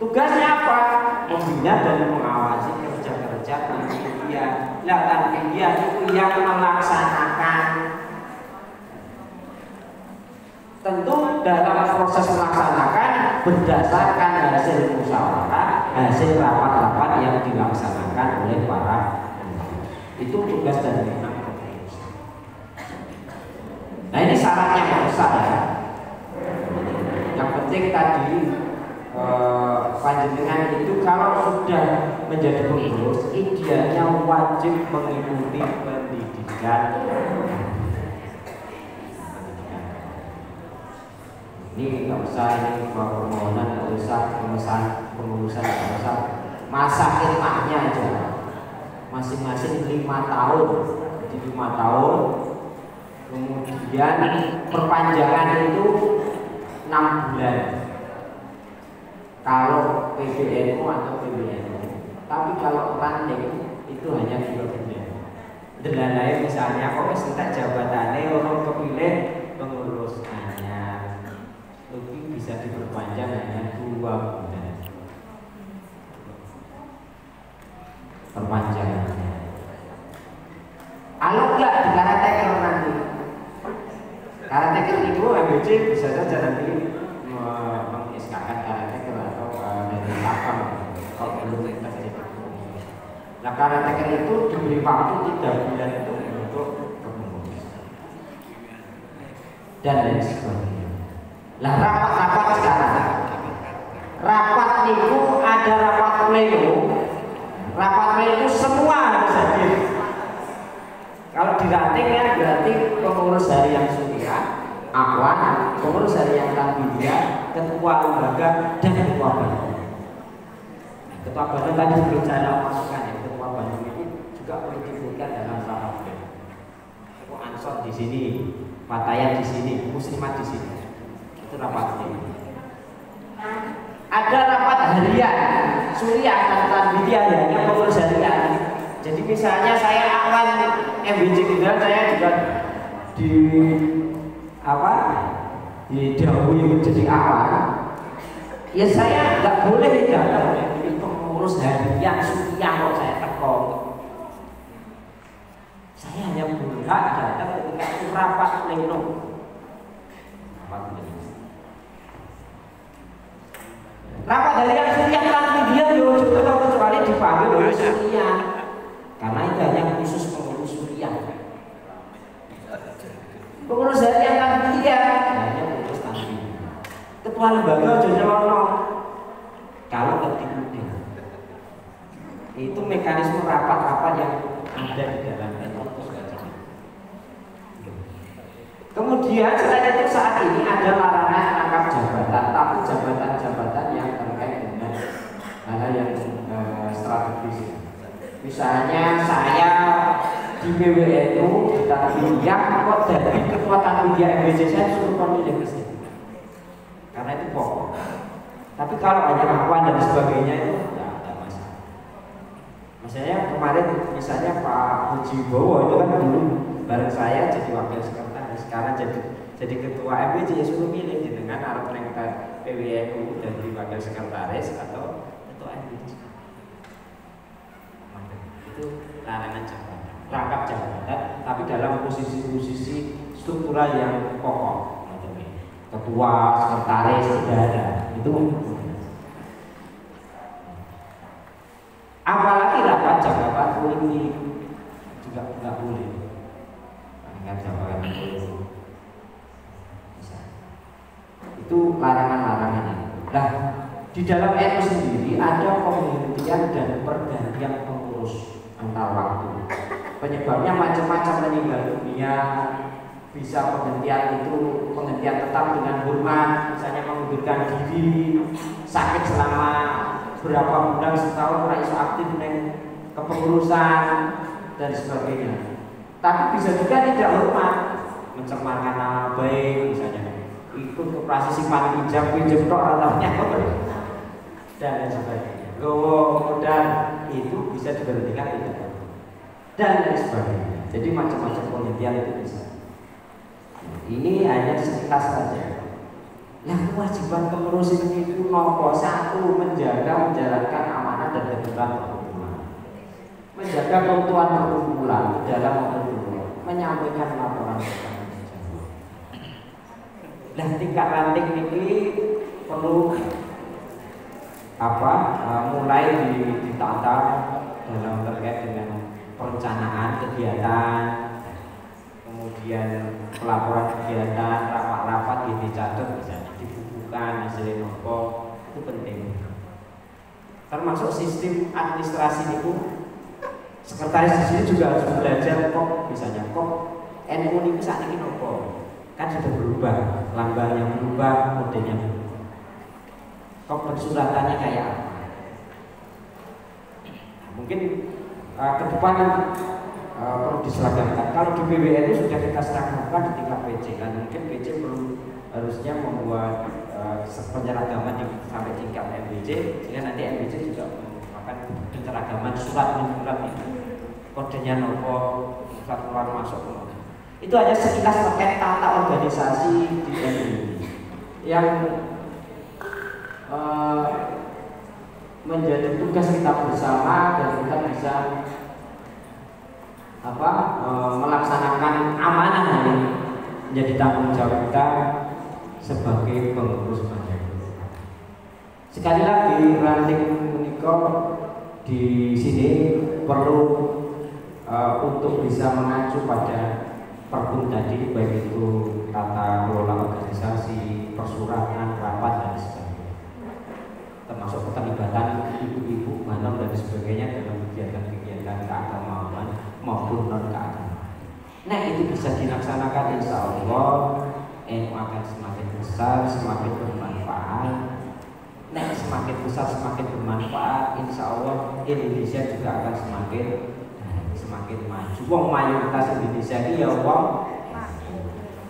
Tugasnya apa? Membina dan mengawasi kerja-kerja tanbiyah. Nah, tanbiyah itu yang melaksanakan. Tentu dalam proses melaksanakan berdasarkan hasil musyawarah, hasil rapat-rapat yang dilaksanakan oleh para pengurus. Itu tugas dan wewenang kepengurusan. Nah ini syaratnya yang besar ya. Yang penting tadi panjenengan itu kalau sudah menjadi pengurus, idealnya wajib mengikuti pendidikan. Ini nggak usah ini permohonan, nggak usah pengurusan, nggak usah masa khidmahnya aja. Masing-masing 5 tahun, jadi 5 tahun. Kemudian perpanjangan itu 6 bulan. Kalau PBNU atau PBNU, tapi kalau ranting itu hanya 2 bulan. Delalai misalnya kok wis entek jabatane orang kepilih pengurus anyar. Lebih bisa diperpanjang hanya 2 bulan. Perpanjangannya. Kalau enggak di karateker nanti. Karateker itu MBC bisa saja nanti mengiskakan karateker atau dari pakam kalau belum terjadi. Nah karateker itu diberi waktu 3 bulan itu untuk pengurus dan lain sebagainya. Lah rapat-rapat sekarang, rapat itu ada rapat pleno. Rapat pleno semua harus hadir. Kalau diranting ya berarti pengurus harian Suria, Awan, pengurus harian Tanbidia, ketua lembaga dan ketua badan. Ketua badan tadi belum saya masukkan ya. Ketua badan ini juga boleh disebutkan dalam rapat pleno. Itu Ansor di sini, Fatayat di sini, Muslimat di sini. Itu rapat pleno. Ada rapat harian Suria dan Tanbidia hanya pengurus harian. Jadi misalnya saya Awan MBC Kendal, saya juga didahului menjadi Awan. Ya saya nggak boleh datang menjadi pengurus harian Suria kok saya teko. Saya hanya berhak datang ketika itu rapat pleno. Rapat harian Suria Tanbidia kecuali dipanggil oleh Suria. Karena itu hanya khusus pengurus Suria. Pengurus harian Tanbidia hanya pengurus Tanbidia. Ketua lembaga jodoh kalau ketika itu mekanisme rapat-rapat yang ada di dalam itu. Kemudian selain itu saat ini ada larangan rangkap jabatan, tapi jabatan-jabatan yang terkait dengan hal yang strategis. Misalnya saya di PWNU di Tanbidia kok jadi ketua Tanbidia MBC saya suruh pemilih mesin. Karena itu pokok. Tapi kalau hanya Awan dan sebagainya itu tidak ada masalah. Misalnya kemarin misalnya Pak Puji Bowo itu kan dulu bareng saya jadi wakil sekretaris, sekarang jadi ketua MBC ya suruh milih dengan arah perangkat PWNU dari wakil sekretaris atau ketua MBC. Itu larangan jabatan, rangkap jabatan, tapi dalam posisi-posisi struktural yang pokok, ketua, sekretaris, tidak ada. Itu apalagi rapat jabatan politik juga tidak boleh. Rangkap jabatan politik itu larangan-larangan. Nah, di dalam NU sendiri ada penghentian dan pergantian pengurus antar waktu. Penyebabnya macam-macam, meninggal dunia, bisa penghentian itu penghentian tetap dengan hormat, misalnya mengundurkan diri, sakit selama berapa bulan setahun, iso aktif dengan kepengurusan dan sebagainya. Tapi bisa juga tidak hormat, mencemarkan nama baik, misalnya ikut operasi simpan pinjam tok ratanya dan lain sebagainya. Kemudian itu bisa diberhentikan tidak dan lain sebagainya. Jadi macam-macam penghentian itu bisa. Ini hanya sekilas saja. Nah, kewajiban pengurus ini itu nomor 1 menjalankan amanah dan ketentuan perkumpulan, menjaga keutuhan perkumpulan dalam menyampaikan laporan bertanggung jawab. Nah, tingkat ranting ini perlu mulai ditata dalam terkait dengan perencanaan kegiatan, kemudian pelaporan kegiatan, rapat-rapat dicatat, misalnya dibukukan hasilnya nopo, itu penting. Termasuk sistem administrasi itu, sekretaris di sini juga harus belajar kok, misalnya kok NU ini saat ini nopo, kan sudah berubah, lambangnya berubah, modelnya berubah. Kok persuratannya kayak apa? Mungkin ke depan perlu diseragamkan. Kalau di PWNU sudah kita seragamkan di tingkat PC, kan mungkin PC perlu harusnya membuat penyeragaman sampai tingkat MBC, sehingga nanti MBC juga melakukan penyeragaman surat menyurat itu. kodenya nopo, pusat keluar masuk. Itu hanya sekilas terkait tata organisasi di NU yang menjadi tugas kita bersama dan kita bisa melaksanakan amanah ini menjadi tanggung jawab kita sebagai pengurus majelis. Sekali lagi ranting menika di sini perlu untuk bisa mengacu pada Perpun tadi, baik itu tata kelola organisasi, persuratan, rapat dan sebagainya, termasuk keterlibatan ibu-ibu, manom dan sebagainya dalam kegiatan-kegiatan keagamaan maupun non keagamaan. Nah, itu bisa dilaksanakan insya Allah NU akan semakin besar, semakin bermanfaat. Nah, semakin besar, semakin bermanfaat, insya Allah Indonesia juga akan semakin maju. Wong mayoritas Indonesia ini ya wong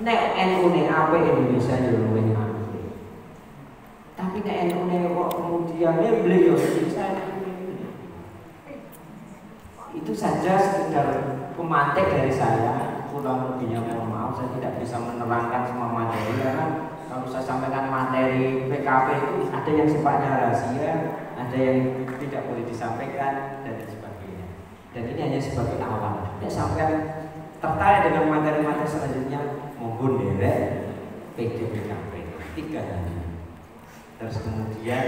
nek NU ne apa Indonesia ya luwih apik. Tapi nek NU ne kok kemudian beliau Indonesia itu saja sekedar pemantik dari saya. Kurang lebihnya mohon maaf, saya tidak bisa menerangkan semua materi karena kalau saya sampaikan materi PKP itu ada yang sifatnya rahasia, ada yang tidak boleh disampaikan dan sebagainya. Dan ini hanya sebagai awal. Nek sampai tertarik dengan materi-materi selanjutnya, monggo derek PKP 3 hari. Terus kemudian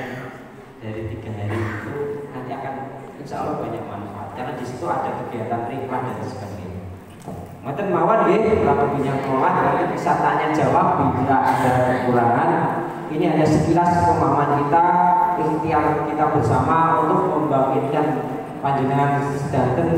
dari 3 hari itu nanti akan insya Allah banyak manfaat karena di situ ada kegiatan riklan dan sebagainya. Ngoten mawon nggih, berapa punya kelola nanti bisa tanya jawab bila ada kekurangan. Ini hanya sekilas pemahaman kita, ikhtiar kita bersama untuk membangkitkan panjenengan sedanten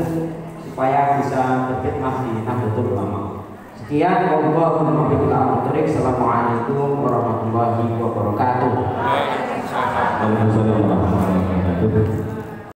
supaya bisa berkhidmat di Nahdlatul Ulama. Sekian, wabillahi taufiq. Assalamualaikum warahmatullahi wabarakatuh. Waalaikumsalam warahmatullahi wabarakatuh.